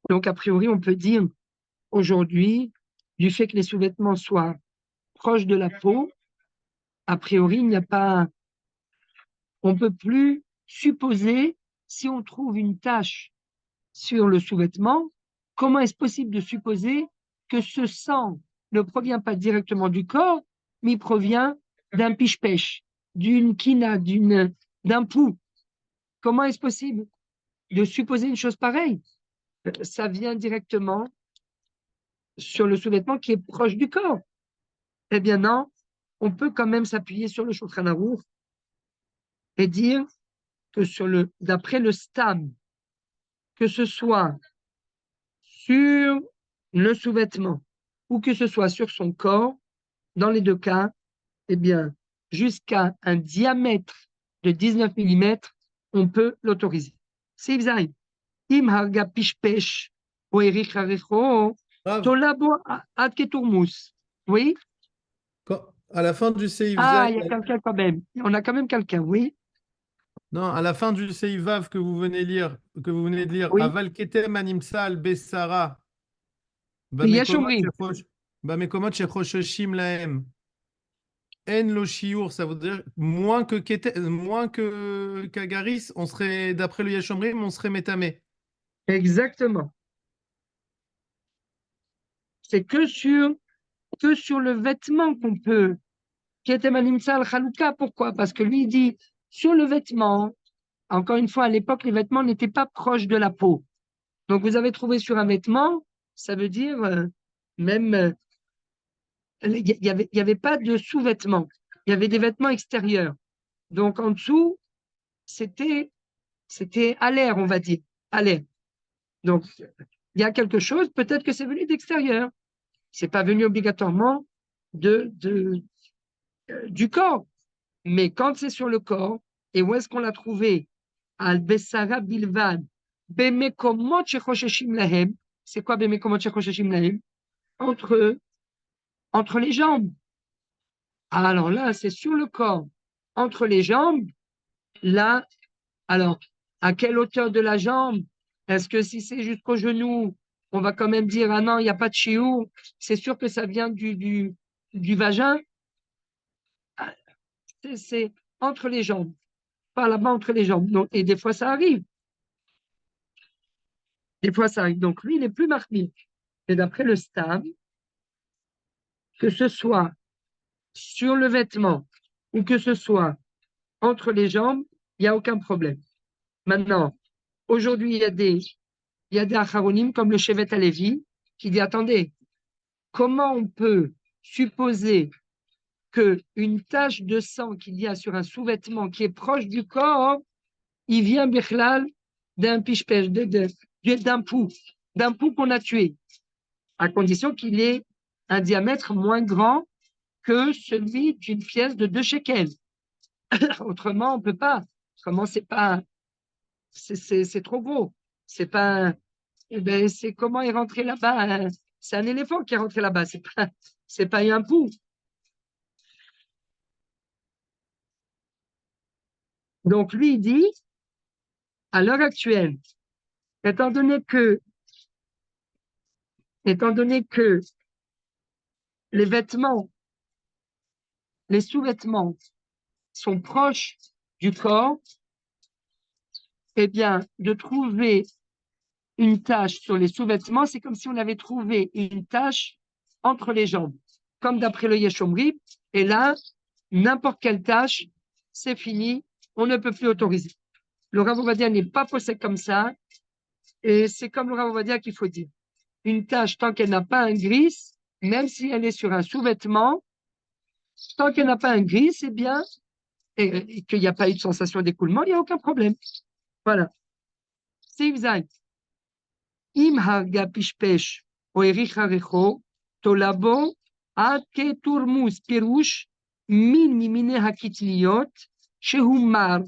Donc, a priori, on peut dire aujourd'hui, du fait que les sous-vêtements soient proches de la peau, a priori, il n'y a pas, on peut plus supposer, si on trouve une tache sur le sous-vêtement, comment est-ce possible de supposer que ce sang ne provient pas directement du corps, mais il provient d'un piche-pêche, d'une quina, d'un pouls? Comment est-ce possible de supposer une chose pareille? Ça vient directement sur le sous-vêtement qui est proche du corps. Eh bien non, on peut quand même s'appuyer sur le Shulchan Aruch et dire que d'après le stam, que ce soit sur le sous-vêtement ou que ce soit sur son corps, dans les deux cas, eh bien, jusqu'à un diamètre de 19 millimètres, on peut l'autoriser. Sif Zayin, im harga pishpesh ou erich harecho, Rav, tolabo ad keturmus. Oui? à la fin du Seif Ah, Zayin, il y a quelqu'un quand même. On a quand même quelqu'un, oui? non, à la fin du Seif Vav que vous venez de lire, Oui. Aval ketem animsal besara, Yesh bamekomot omrim. shechosheshim lahem, en lo shiur, ça veut dire moins que Kagaris, on serait, d'après le Yeshomrim, on serait métamé. Exactement. C'est que sur le vêtement qu'on peut. Ketem animsal chaluka. Pourquoi? Parce que lui, il dit, sur le vêtement, encore une fois, à l'époque, les vêtements n'étaient pas proches de la peau. Donc, vous avez trouvé sur un vêtement, ça veut dire même, il y avait pas de sous-vêtements. Il y avait des vêtements extérieurs. Donc, en dessous, c'était, c'était à l'air, on va dire, à l'air. Donc, il y a quelque chose, peut-être que c'est venu d'extérieur. C'est pas venu obligatoirement du corps. Mais quand c'est sur le corps, et où est-ce qu'on l'a trouvé? Al-Bessara Bilvad, Bemekomot shechosheshim lahem. C'est quoi Bemekomot shechosheshim lahem? Entre, entre les jambes. Alors là, c'est sur le corps. Entre les jambes, là, alors, à quelle hauteur de la jambe? Est-ce que si c'est jusqu'au genou, on va quand même dire, ah non, il n'y a pas de chiou, c'est sûr que ça vient du vagin? Ah, c'est entre les jambes, pas là-bas entre les jambes. Donc, et des fois, ça arrive. Des fois, ça arrive. Donc, lui, il est plus marmique. Et d'après le Stam, que ce soit sur le vêtement ou que ce soit entre les jambes, il n'y a aucun problème. Maintenant, aujourd'hui, il y a des acharonim comme le Shevet Alevi qui dit, attendez, comment on peut supposer qu'une tache de sang qu'il y a sur un sous-vêtement qui est proche du corps, il vient bichlal d'un piche-pêche, d'un pou qu'on a tué, à condition qu'il ait un diamètre moins grand que celui d'une pièce de 2 shekels. Autrement, on peut pas. Autrement, c'est pas, c'est trop gros. C'est pas, eh ben, c'est comment est rentré là-bas. Hein. C'est un éléphant qui est rentré là-bas. C'est pas un pou. Donc, lui, il dit, à l'heure actuelle, étant donné que étant donné que les vêtements, les sous-vêtements sont proches du corps, eh bien, de trouver une tache sur les sous-vêtements, c'est comme si on avait trouvé une tache entre les jambes, comme d'après le Yeshomri. Et là, n'importe quelle tache, c'est fini, on ne peut plus autoriser. Le Rav Ovadia n'est pas posé comme ça, et c'est comme le Rav Ovadia qu'il faut dire. Une tache, tant qu'elle n'a pas un gris, même si elle est sur un sous-vêtement, tant qu'elle n'a pas un gris, c'est bien, et qu'il n'y a pas eu de sensation d'écoulement, il n'y a aucun problème. Voilà. Sif Zayn. Im harga pishpesh o ericha recho, tolabo ad ke turmus pirush min mimine hakitliot shehu mar.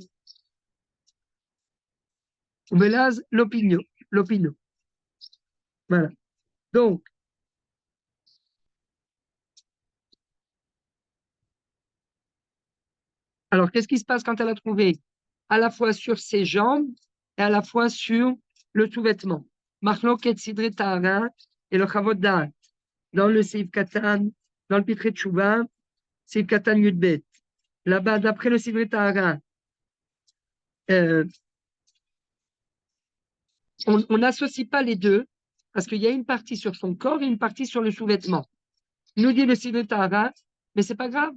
Velaz l'opinion. L'opinion. Voilà. Donc, alors, qu'est-ce qui se passe quand elle a trouvé à la fois sur ses jambes et à la fois sur le sous-vêtement? Machloket Sidre Tahara et le Chavod Da'at. Dans le Seif Katan, dans le Pitre Tchouva, Seif Katan Yudbet. Là-bas, d'après le Sidre Tahara, on n'associe pas les deux parce qu'il y a une partie sur son corps et une partie sur le sous-vêtement. Nous dit le Sidre Tahara, mais c'est pas grave.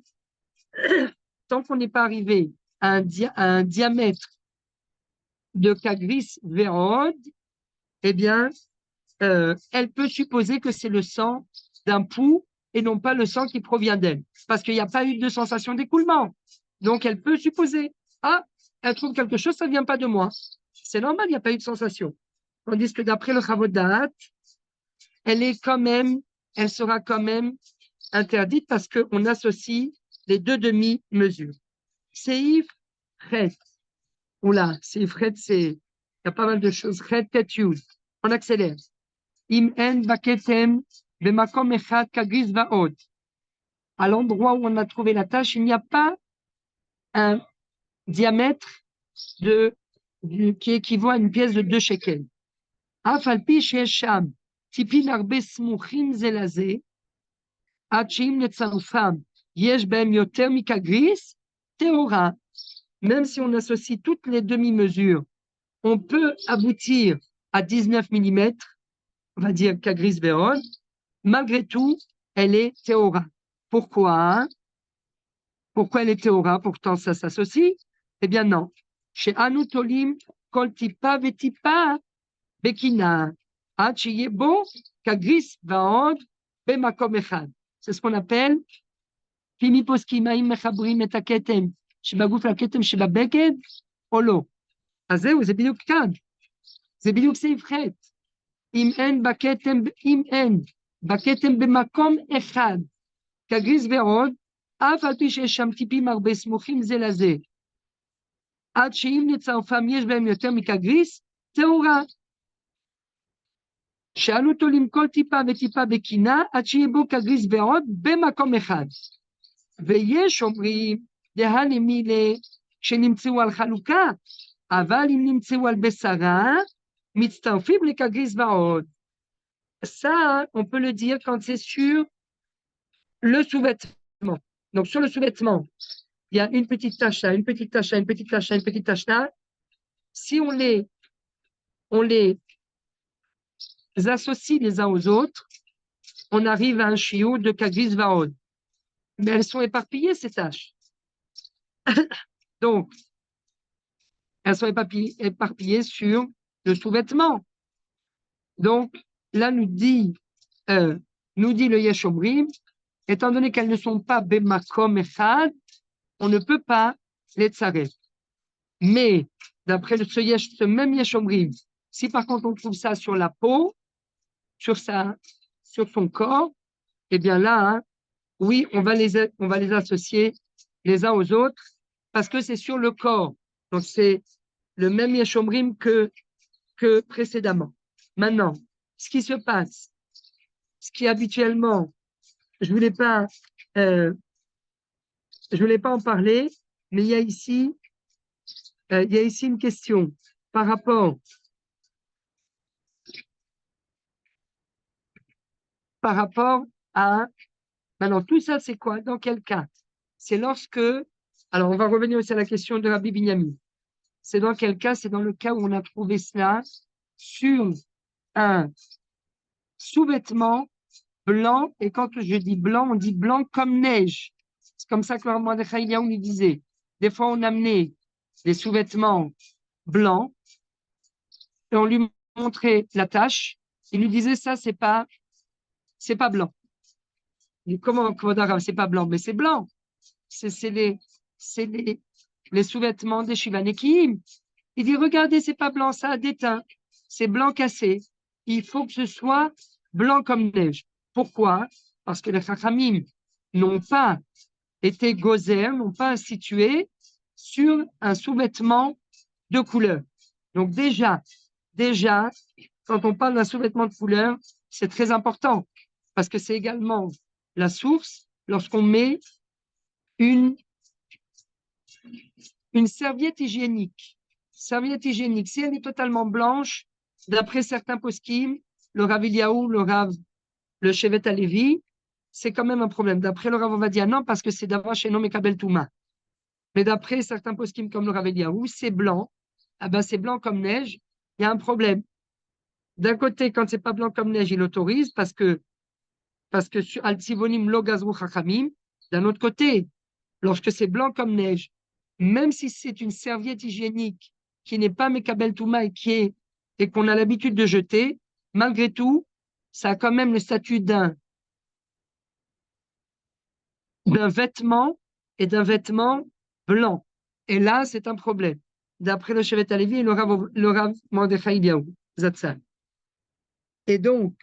Tant qu'on n'est pas arrivé à un diamètre de Kagris Vérod, eh bien, elle peut supposer que c'est le sang d'un pou et non pas le sang qui provient d'elle, parce qu'il n'y a pas eu de sensation d'écoulement. Donc, elle peut supposer, ah, elle trouve quelque chose, ça ne vient pas de moi. C'est normal, il n'y a pas eu de sensation. Tandis que d'après le Chavod Da'at, elle sera quand même interdite parce qu'on associe les deux demi-mesures. Seif Chet. Oula, Seif Chet, il y a pas mal de choses. Chet Tet-Yud. On accélère. Im en baketem bemakom echad kagris vaod. À l'endroit où on a trouvé la tache, il n'y a pas un diamètre qui équivaut à une pièce de 2 shekels. Af al pi sheyesh sham tipin arbe smuchim ze laze, ad sheim letzarfam yesh behem yoter mikagris, tehora. Même si on associe toutes les demi-mesures, on peut aboutir à 19 mm, on va dire kagris ve'od. Malgré tout, elle est théora. Pourquoi? Pourquoi elle est théora? Pourtant, ça s'associe. Eh bien, non. Chez Anutolim, kol tipa vetipa bekina. Ad sheyebo kagris vaod bemakom echad. C'est ce qu'on appelle Pimi poskimaim mechabrim et haketem. שבגוף הכתם שבבגד או לא. אז זהו, זה בדיוק כאן. זה בדיוק סעיף ח'. אם אין בכתם במקום אחד, כגריס ועוד, אף על פי שיש שם טיפים הרבה סמוכים זה לזה. עד שאם לצרפם יש בהם יותר מכגריס, טהורה. שאלו אותו למכול טיפה וטיפה בקינה, עד שיהיה בו כגריס ועוד במקום אחד. ויש אומרים, דהני מילה שנמצאו על חלוקה, אבל אם נמצאו על בשרה, מצטרפים לכגריס ועוד. Ça, on peut le dire quand c'est sur le sous-vêtement. Donc, sur le sous-vêtement, il y a une petite tache là, une petite tache là, une petite tache là, une petite tache là. Si on les associe les uns aux autres, on arrive à un chiot de kagris vaod. Mais elles sont éparpillées, ces taches. Donc, elles sont éparpillées sur le sous-vêtement. Donc, là, nous dit le Yeshomrim, étant donné qu'elles ne sont pas bemakom echad, on ne peut pas les tsarev. Mais, d'après ce même Yeshomrim, si par contre on trouve ça sur la peau, sur son corps, eh bien là, hein, oui, on va les associer les uns aux autres parce que c'est sur le corps. Donc, c'est le même Yeshomrim que précédemment. Maintenant, ce qui se passe, ce qui habituellement, je voulais pas en parler, mais il y a ici une question par rapport par rapport à... Maintenant, tout ça, c'est quoi? Dans quel cas? C'est lorsque... Alors, on va revenir aussi à la question de Rabbi Binyamin. C'est dans quel cas? C'est dans le cas où on a trouvé cela sur un sous-vêtement blanc. Et quand je dis blanc, on dit blanc comme neige. C'est comme ça que le Mordechai Eliaou nous disait. Des fois, on amenait des sous-vêtements blancs et on lui montrait la tache. Il lui disait, ça, c'est pas blanc. Il dit, comment, c'est pas blanc? Mais c'est blanc. C'est les sous-vêtements des Shivanekim. Il dit, regardez, c'est pas blanc, ça a déteint. C'est blanc cassé. Il faut que ce soit blanc comme neige. Pourquoi? Parce que les Chachamim n'ont pas été gozer, n'ont pas institué sur un sous-vêtement de couleur. Donc déjà, quand on parle d'un sous-vêtement de couleur, c'est très important parce que c'est également la source lorsqu'on met une serviette hygiénique. Serviette hygiénique, si elle est totalement blanche, d'après certains poskim, le Rav Eliaou, le Shevet Alevi, c'est quand même un problème. D'après le Rav, on va dire non, parce que c'est d'abord chez Nom et Kabel Touma. Mais d'après certains poskim comme le Rav Eliaou, c'est blanc. Ah ben, c'est blanc comme neige. Il y a un problème. D'un côté, quand c'est pas blanc comme neige, il autorise parce que sur Al-Tsivonim lo gazru chachamim. D'un autre côté, lorsque c'est blanc comme neige, même si c'est une serviette hygiénique qui n'est pas Mekabel Touma et qu'on a l'habitude de jeter, malgré tout, ça a quand même le statut d'un vêtement et d'un vêtement blanc. Et là, c'est un problème. D'après le Shevet Alevi et le Rav Mordechai Eliaou, Zatzal. Et donc,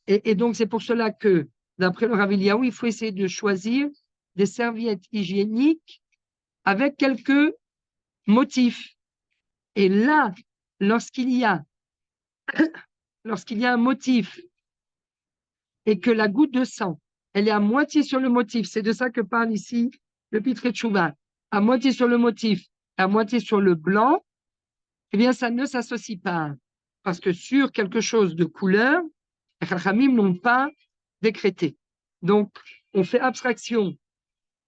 c'est pour cela que, d'après le Rav Eliaou, il faut essayer de choisir des serviettes hygiéniques avec quelques motifs. Et là, lorsqu'il y a un motif et que la goutte de sang, elle est à moitié sur le motif, c'est de ça que parle ici le Pitre Tchouva, à moitié sur le motif, à moitié sur le blanc, eh bien, ça ne s'associe pas. Parce que sur quelque chose de couleur, les Chachamim n'ont pas décrété. Donc, on fait abstraction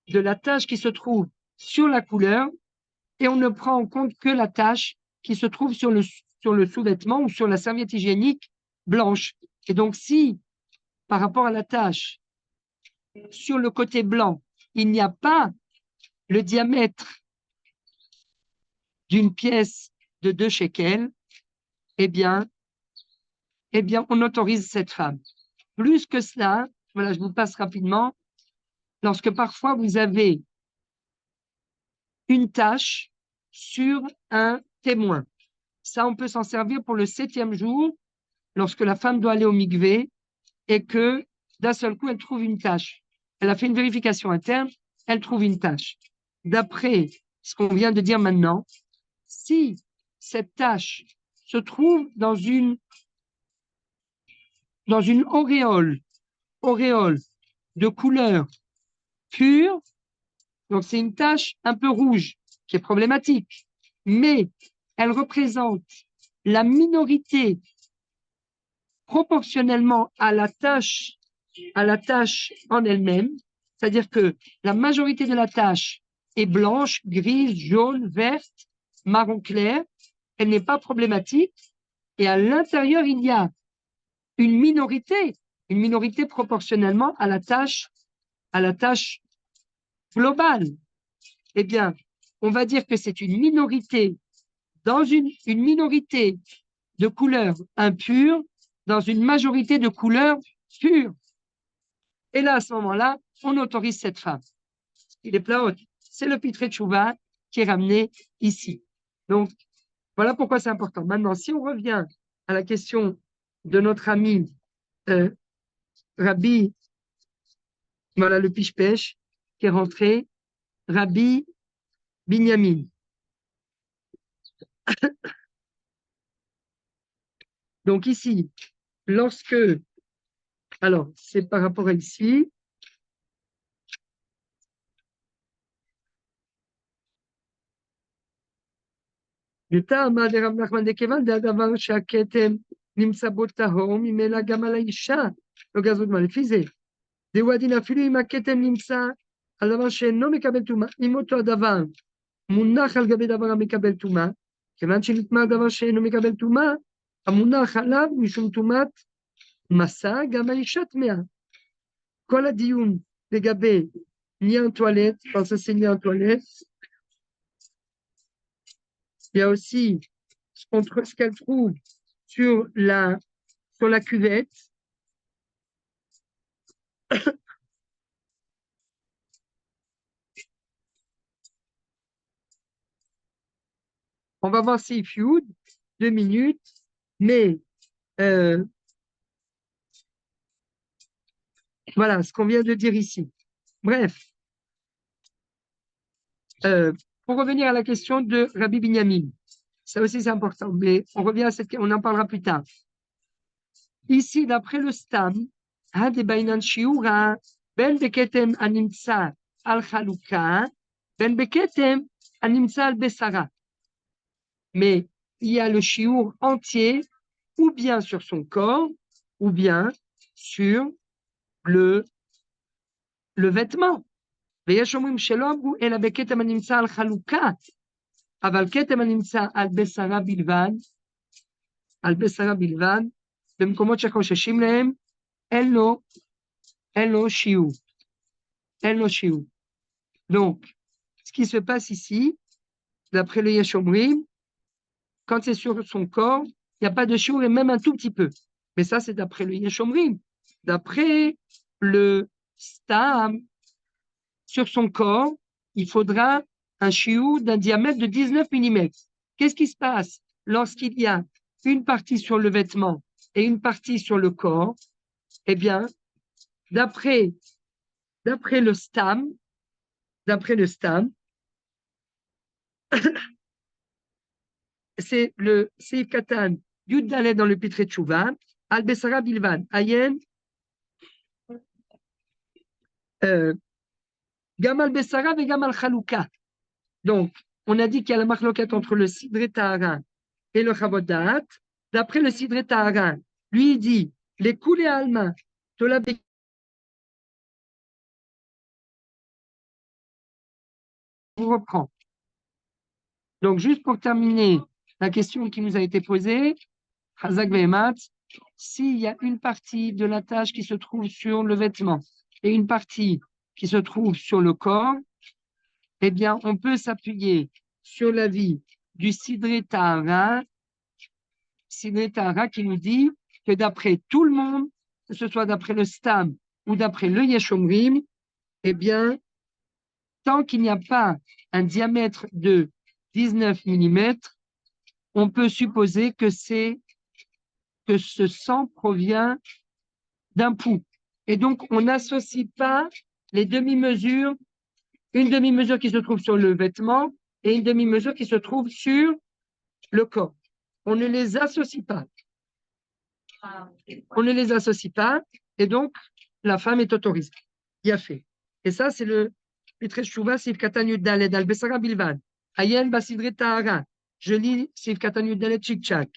de la tache qui se trouve sur la couleur et on ne prend en compte que la tache qui se trouve sur le sous-vêtement ou sur la serviette hygiénique blanche. Et donc, si, par rapport à la tache, sur le côté blanc, il n'y a pas le diamètre d'une pièce de 2 shekels, eh bien, on autorise cette femme. Plus que cela, voilà, je vous passe rapidement, lorsque parfois vous avez une tache sur un témoin. Ça, on peut s'en servir pour le 7e jour, lorsque la femme doit aller au mikvé et que d'un seul coup, elle trouve une tache. Elle a fait une vérification interne, elle trouve une tache. D'après ce qu'on vient de dire maintenant, si cette tache se trouve dans une auréole de couleur pure, donc c'est une tache un peu rouge qui est problématique, mais elle représente la minorité proportionnellement à la tache en elle-même, c'est-à-dire que la majorité de la tache est blanche, grise, jaune, verte, marron clair, elle n'est pas problématique, et à l'intérieur, il y a une minorité proportionnellement à la tache globale. Eh bien, on va dire que c'est une minorité dans une minorité de couleur impure dans une majorité de couleurs pures. Et là, à ce moment-là, on autorise cette femme. Il est plaot. C'est le Pitre Tchouva qui est ramené ici. Donc, voilà pourquoi c'est important. Maintenant, si on revient à la question de notre ami Rabbi, voilà le piche-pêche qui est rentré, Rabbi Binyamin. Donc ici, lorsque, alors c'est par rapport à ici, le Ta'ama de Rav Nachman de Keval de Adavar Shaketem נמצא בו טהור, ממילא גם על האישה לא גזרו דמעה. לפי זה, דהו הדין אפילו אם הכתם נמצא על דבר שאינו מקבל טומאה, אם אותו הדבר מונח על גבי דבר המקבל טומאה, כיוון שנטמא הדבר שאינו מקבל טומאה, המונח עליו משום טומאת מסע, גם האישה טמאה. כל הדיון לגבי נייר טואלט, parce que c'est נייר טואלט, il y a aussi ce qu'elle trouve sur la cuvette. On va voir si Fioud, 2 minutes, mais voilà ce qu'on vient de dire ici. Bref, pour revenir à la question de Rabbi Binyamin, ça aussi c'est important, mais on revient à on en parlera plus tard. Ici, d'après le Stam, Hade Bainan Shiura, Ben Beketem Animtsa al Chaluka, Ben Beketem Animtsa al Besara. Mais il y a le Shiur entier, ou bien sur son corps, ou bien sur le vêtement. ויש אומרים שלא אמרו אלא בכתם הנמצא על חלוקה, אבל כתם הנמצא על בשרה בלבד, במקומות שחוששים להם, אין לו שיעור. Donc, ce qui se passe ici, d'après le Yesh Omrim, quand c'est sur son corps, il n'y a pas de shiur et même un tout petit peu. Mais ça, c'est d'après le Yesh Omrim. D'après le Stam, sur son corps, il faudra un shiur d'un diamètre de 19 mm. Qu'est-ce qui se passe lorsqu'il y a une partie sur le vêtement et une partie sur le corps? Eh bien, d'après le Stam, c'est le Seif Katan Yud Dalet dans le Pitre Tchouva, Al Besara Bilvan, Ayen, Gam Al Besara et Gam Al Chaluka. Donc, on a dit qu'il y a la marloquette entre le Sidre Tahara et le Chavot Da'at. D'après le Sidre Tahara, lui il dit les coulées alma, Tola Be. Je reprends. Donc, juste pour terminer la question qui nous a été posée, Hazak Vehemat, s'il y a une partie de la tâche qui se trouve sur le vêtement et une partie qui se trouve sur le corps, eh bien, on peut s'appuyer sur l'avis du Sidre Tahara qui nous dit que d'après tout le monde, que ce soit d'après le Stam ou d'après le Yesh Omrim, eh bien, tant qu'il n'y a pas un diamètre de 19 mm, on peut supposer que ce sang provient d'un pouls. Et donc, on n'associe pas les demi-mesures, une demi-mesure qui se trouve sur le vêtement et une demi-mesure qui se trouve sur le corps. On ne les associe pas. Et donc, la femme est autorisée. Il y a fait. Et ça, c'est le Pitre Tchouva, Seif Katan Yud Dalet, Al Besara Bilvan. Ayen Basidre Tahara. Je lis Seif Katan Yud Dalet Chik-Chak.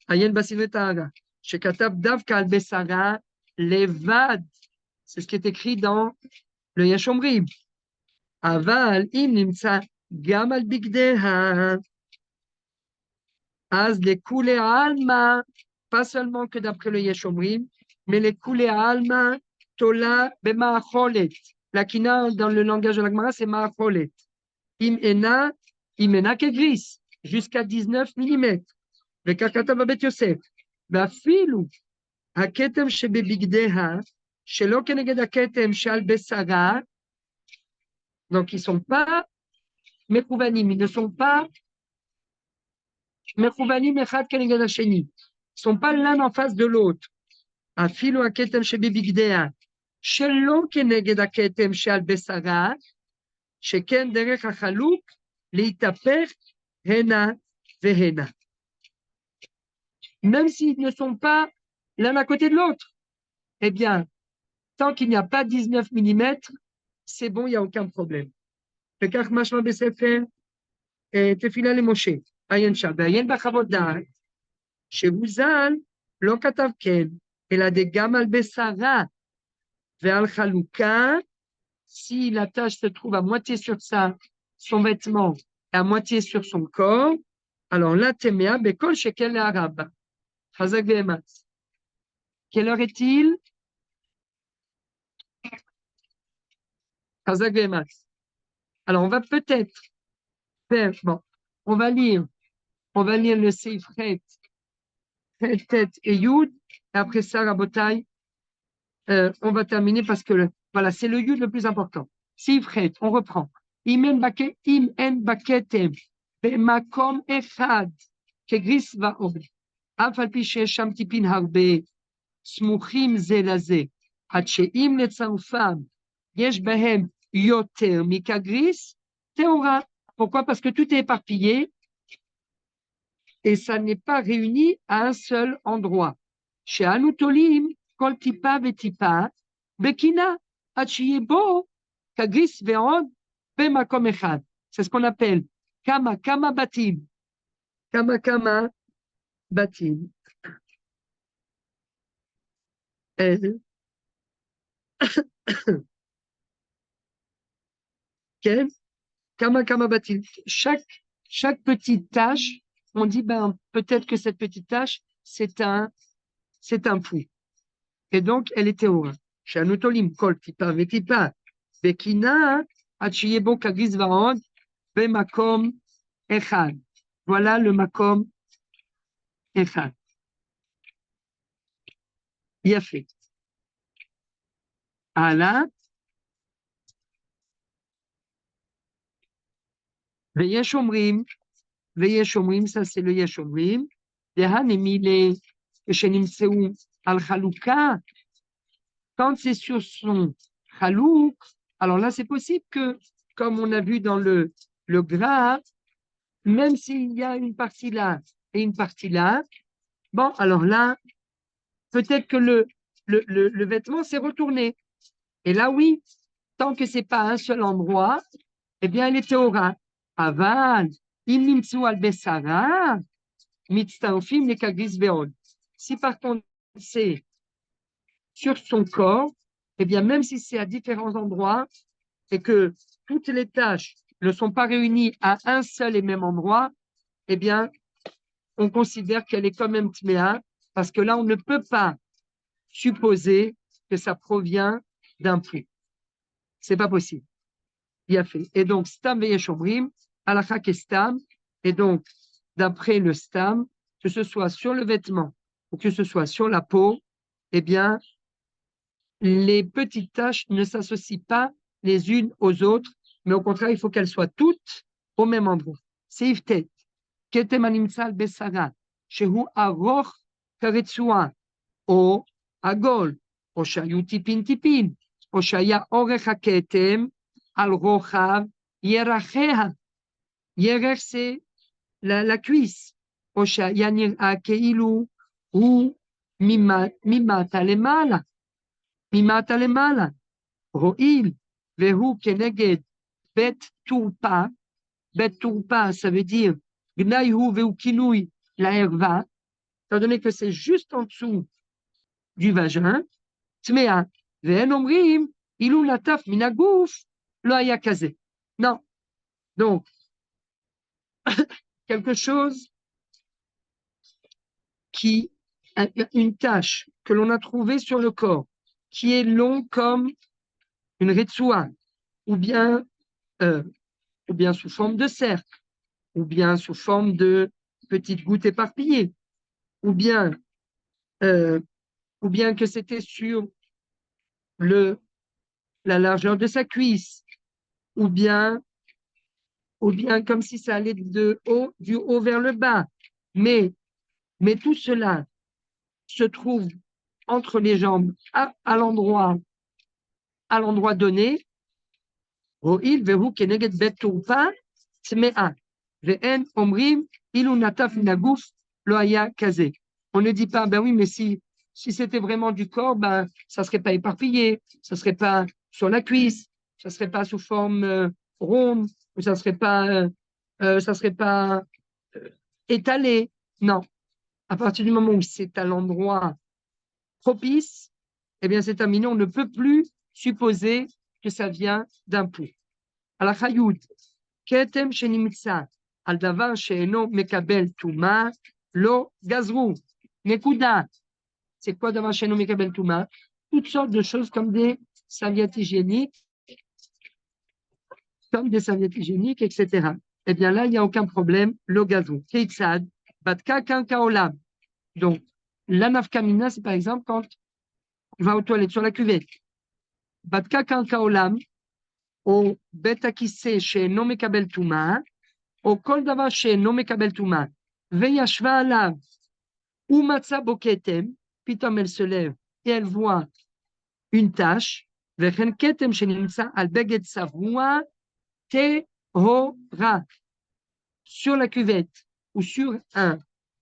Ayen Basidre Tahara. Shekatab Davka Al Besara Levad. C'est ce qui est écrit dans le Yesh Omrim. Aval Im Nimtsa Gam Al Bigdeha. Az les coulées alma. Pas seulement que d'après le Yesh Omrim, mais les coulées alma Tola Bema'acholet. La kina dans le langage de la Gemara, c'est ma'acholet. Imena kegris, jusqu'à 19 mm. Le kakata babet Yosef. Vafilu, haketem shebebigdeha, shelo keneged haketem shal besara. Donc, ils ne sont pas mekouvanim, ils ne sont pas mekouvanim echad keneged hasheni. Ils ne sont pas l'un en face de l'autre. Afilu haketem shebebigdeha. שלא כנגד הכתם שעל בשרה, שכן דרך החלוק להתהפך הנה והנה. Même s'ils ne sont pas l'un à côté de l'autre, eh bien, tant qu'il n'y a pas 19 mm, c'est bon, il n'y a aucun problème. וכך משמע בספר תפילה למשה, עיין שם, ועיין בחוות דעת, שהוא ז"ל לא כתב כן, אלא דגם על בשרה ועל חלוקה, si la tache se trouve à moitié sur son vêtement et à moitié sur son corps, alors là, téméa, bekol shekel arabe. Chazak ve'ematz. Quelle heure est-il? Chazak ve'ematz. Alors, on va peut-être faire, bon, on va lire le Seif Het, Tet et Yud, et après ça, Rabotai, on va terminer parce que, voilà, c'est le Yud le plus important. Seif Het, on reprend. Im en baketem, bemakom echad, kegris va'od, אף על פי שיש שם טיפין הרבה, סמוכים זה לזה, עד שאם לצרפם יש בהם יותר מכגריס, טהורה. Pourquoi? Parce que tout est éparpillé et ça n'est pas réuni à un seul endroit. Chez Anutolim, kol tipa vetipa, bekina, עד שיהיה בו כגריס ועוד במקום אחד. C'est ce qu'on appelle kama batim. Kama batim. Okay. Kama batim. Chaque petite tâche, on dit ben peut-être que cette petite tâche c'est un fruit. Et donc elle est théora. Chez Anutolim kol tipa vetipa bekina ad sheyebo kagis vaod bemakom echad. Voilà le makom echad. Yafé. Ala. ויש אומרים, ça c'est le יש אומרים, דהנמילה, כשנמצאו על חלוקה, quand c'est sur son chalouk, alors là c'est possible que, comme on a vu dans le gras, même s'il y a une partie là et une partie là, bon, alors là, peut-être que le vêtement s'est retourné. Et là, oui, tant que c'est pas un seul endroit, eh bien, elle est théora. Aval, im nimtsu al besara, mitztarfim lekagris veod. Si par contre c'est sur son corps, eh bien, même si c'est à différents endroits et que toutes les tâches ne sont pas réunies à un seul et même endroit, eh bien, on considère qu'elle est quand même tméa, parce que là, on ne peut pas supposer que ça provient d'un fruit. C'est pas possible. Il a fait. Et donc, stam veyesh omrim, halakha kestam, et donc, d'après le stam, que ce soit sur le vêtement ou que ce soit sur la peau, eh bien, les petites taches ne s'associent pas les unes aux autres, mais au contraire, il faut qu'elles soient toutes au même endroit. Seif tet, ketem animsal besara, shehu aroch karetsua, או עגול, או שהיו טיפין, או שהיה אורך הכתם על רוחב ירחיה. ירח c'est la cuisse, או שהיה נראה כאילו הוא ממטה למעלה. הואיל והוא כנגד בית תורפה, ça veut dire גנאי הוא והוא כינוי לערווה, étant donné que c'est juste en dessous du vagin, tmea, ve'en omrim, ilou lataf minagouf, lo haya kaze. Non. Donc, quelque chose une tache que l'on a trouvée sur le corps, qui est long comme une retsoua, ou bien sous forme de cercle, ou bien sous forme de petites gouttes éparpillées, ou bien que c'était sur la largeur de sa cuisse, ou bien comme si ça allait du haut vers le bas. Mais tout cela se trouve entre les jambes à l'endroit donné. On ne dit pas, ben oui, mais si c'était vraiment du corps, ben, ça ne serait pas éparpillé, ça ne serait pas sur la cuisse, ça ne serait pas sous forme ronde, ou ça ne serait pas étalé. Non. À partir du moment où c'est à l'endroit propice, eh bien, c'est terminé. On ne peut plus supposer que ça vient d'un pou. À la chayout, ketem shenimtsa, al davar she'eno mekabel tuma, lo gazrou. Nekuda. C'est quoi davar she'eno mekabel tuma? Toutes sortes de choses comme des serviettes hygiéniques, etc. Eh bien là, il n'y a aucun problème. Lo gazrou. Keitzad, batka kankaolam. Donc, la nafkamina, c'est par exemple quand on va aux toilettes sur la cuvette. Batka kankaolam, au betakisse chez no mekabel tuma, au kol davar chez no mekabel tuma, veyashva alav, ou matza boketem, pitom elle se lève et elle voit une tache, vechen ketem shenimtsa al beged savua tehora, sur la cuvette ou sur un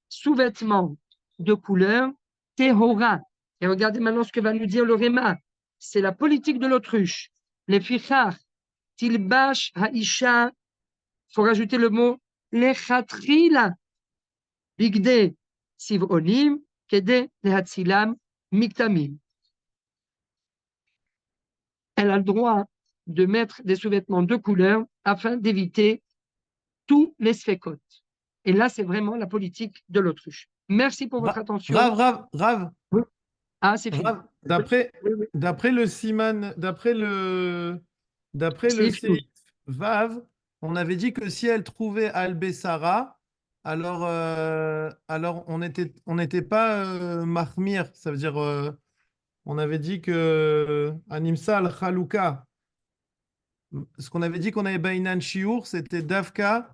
sous-vêtement de couleur tehora. Et regardez maintenant ce que va nous dire le Réma. C'est la politique de l'autruche. Les fichar, tilbash haisha, il faut rajouter le mot lechatrila, bigde sivonim, kede lehatzilam miktamim. Elle a le droit de mettre des sous-vêtements de couleur afin d'éviter tous les sfekot. Et là, c'est vraiment la politique de l'autruche. Merci pour votre attention. Rav. Oui. Ah, c'est fini. Rav, d'après le Siman, d'après le Seif Vav, on avait dit que si elle trouvait Al-Bessara, alors on n'était pas Mahmir. Ça veut dire, on avait dit que Animsa al-Chalouka, ce qu'on avait dit qu'on avait Bainan Shiur, c'était Davka,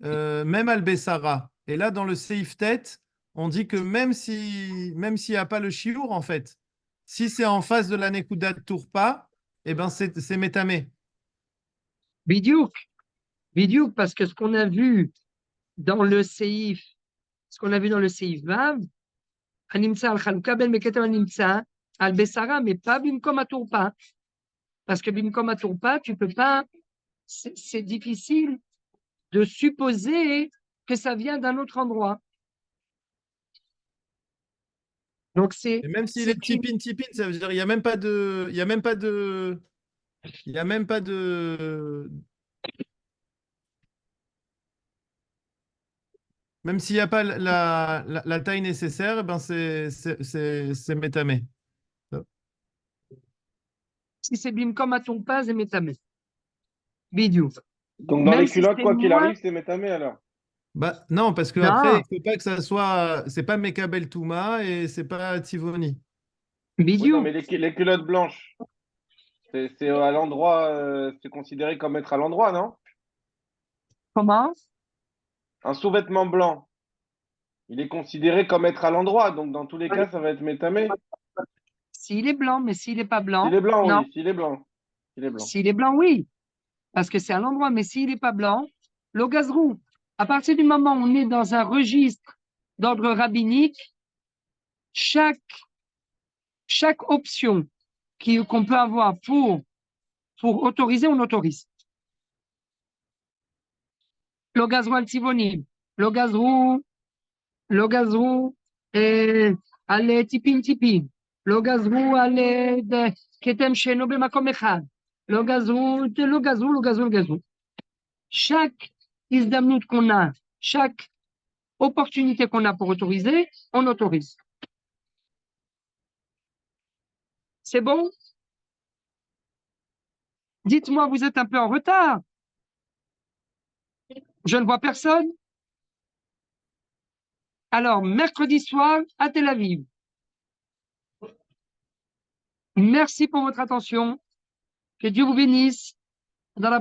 même Al-Bessara. Et là, dans le Seif Tête, on dit que même s'il n'y a pas le Shiur, en fait, si c'est en face de la Nekuda de Tourpa, eh ben c'est Métamé. Bidiouk, parce que ce qu'on a vu dans le Seif, Vav, Animsa al-Chalouka, ben Meketem Animsa al-Bessara, mais pas Bimkom à Tourpa. Parce que Bimkom à Tourpa, tu peux pas, c'est difficile de supposer que ça vient d'un autre endroit. Donc c'est. Et même s'il est tipin, ça veut dire il n'y a même pas de. Même s'il n'y a pas la taille nécessaire, eh ben c'est Métamé. Si c'est Bimkom à Tourpa, c'est Métamé. Bidiou. Donc dans Même les si culottes, c'est quoi qu'il moins- arrive, c'est Métamé alors. Bah, non, parce que Non. après, il ne faut pas que ça soit. C'est pas Mekabel Touma et c'est pas Tivoni. Oui, Bidiou. non, mais les culottes blanches, c'est à l'endroit, c'est considéré comme être à l'endroit, non? Comment? Un sous-vêtement blanc, il est considéré comme être à l'endroit, donc dans tous les cas, ça va être Métamé. S'il est blanc, mais s'il n'est pas blanc, S'il est blanc, non. oui, s'il est blanc. S'il est blanc. S'il est blanc, oui. Parce que c'est à l'endroit, mais s'il n'est pas blanc, le gazrou. À partir du moment où on est dans un registre d'ordre rabbinique, chaque option qu'on peut avoir pour autoriser, on autorise. Le gazrou al tivonim, le gazrou al tipin, le gazrou al ketem sheno bemakom echad, le gazrou. Chaque isdamnout qu'on a, chaque opportunité qu'on a pour autoriser, on autorise. C'est bon? Dites-moi, vous êtes un peu en retard. Je ne vois personne. Alors, mercredi soir à Tel Aviv. Merci pour votre attention. Que Dieu vous bénisse. Dans la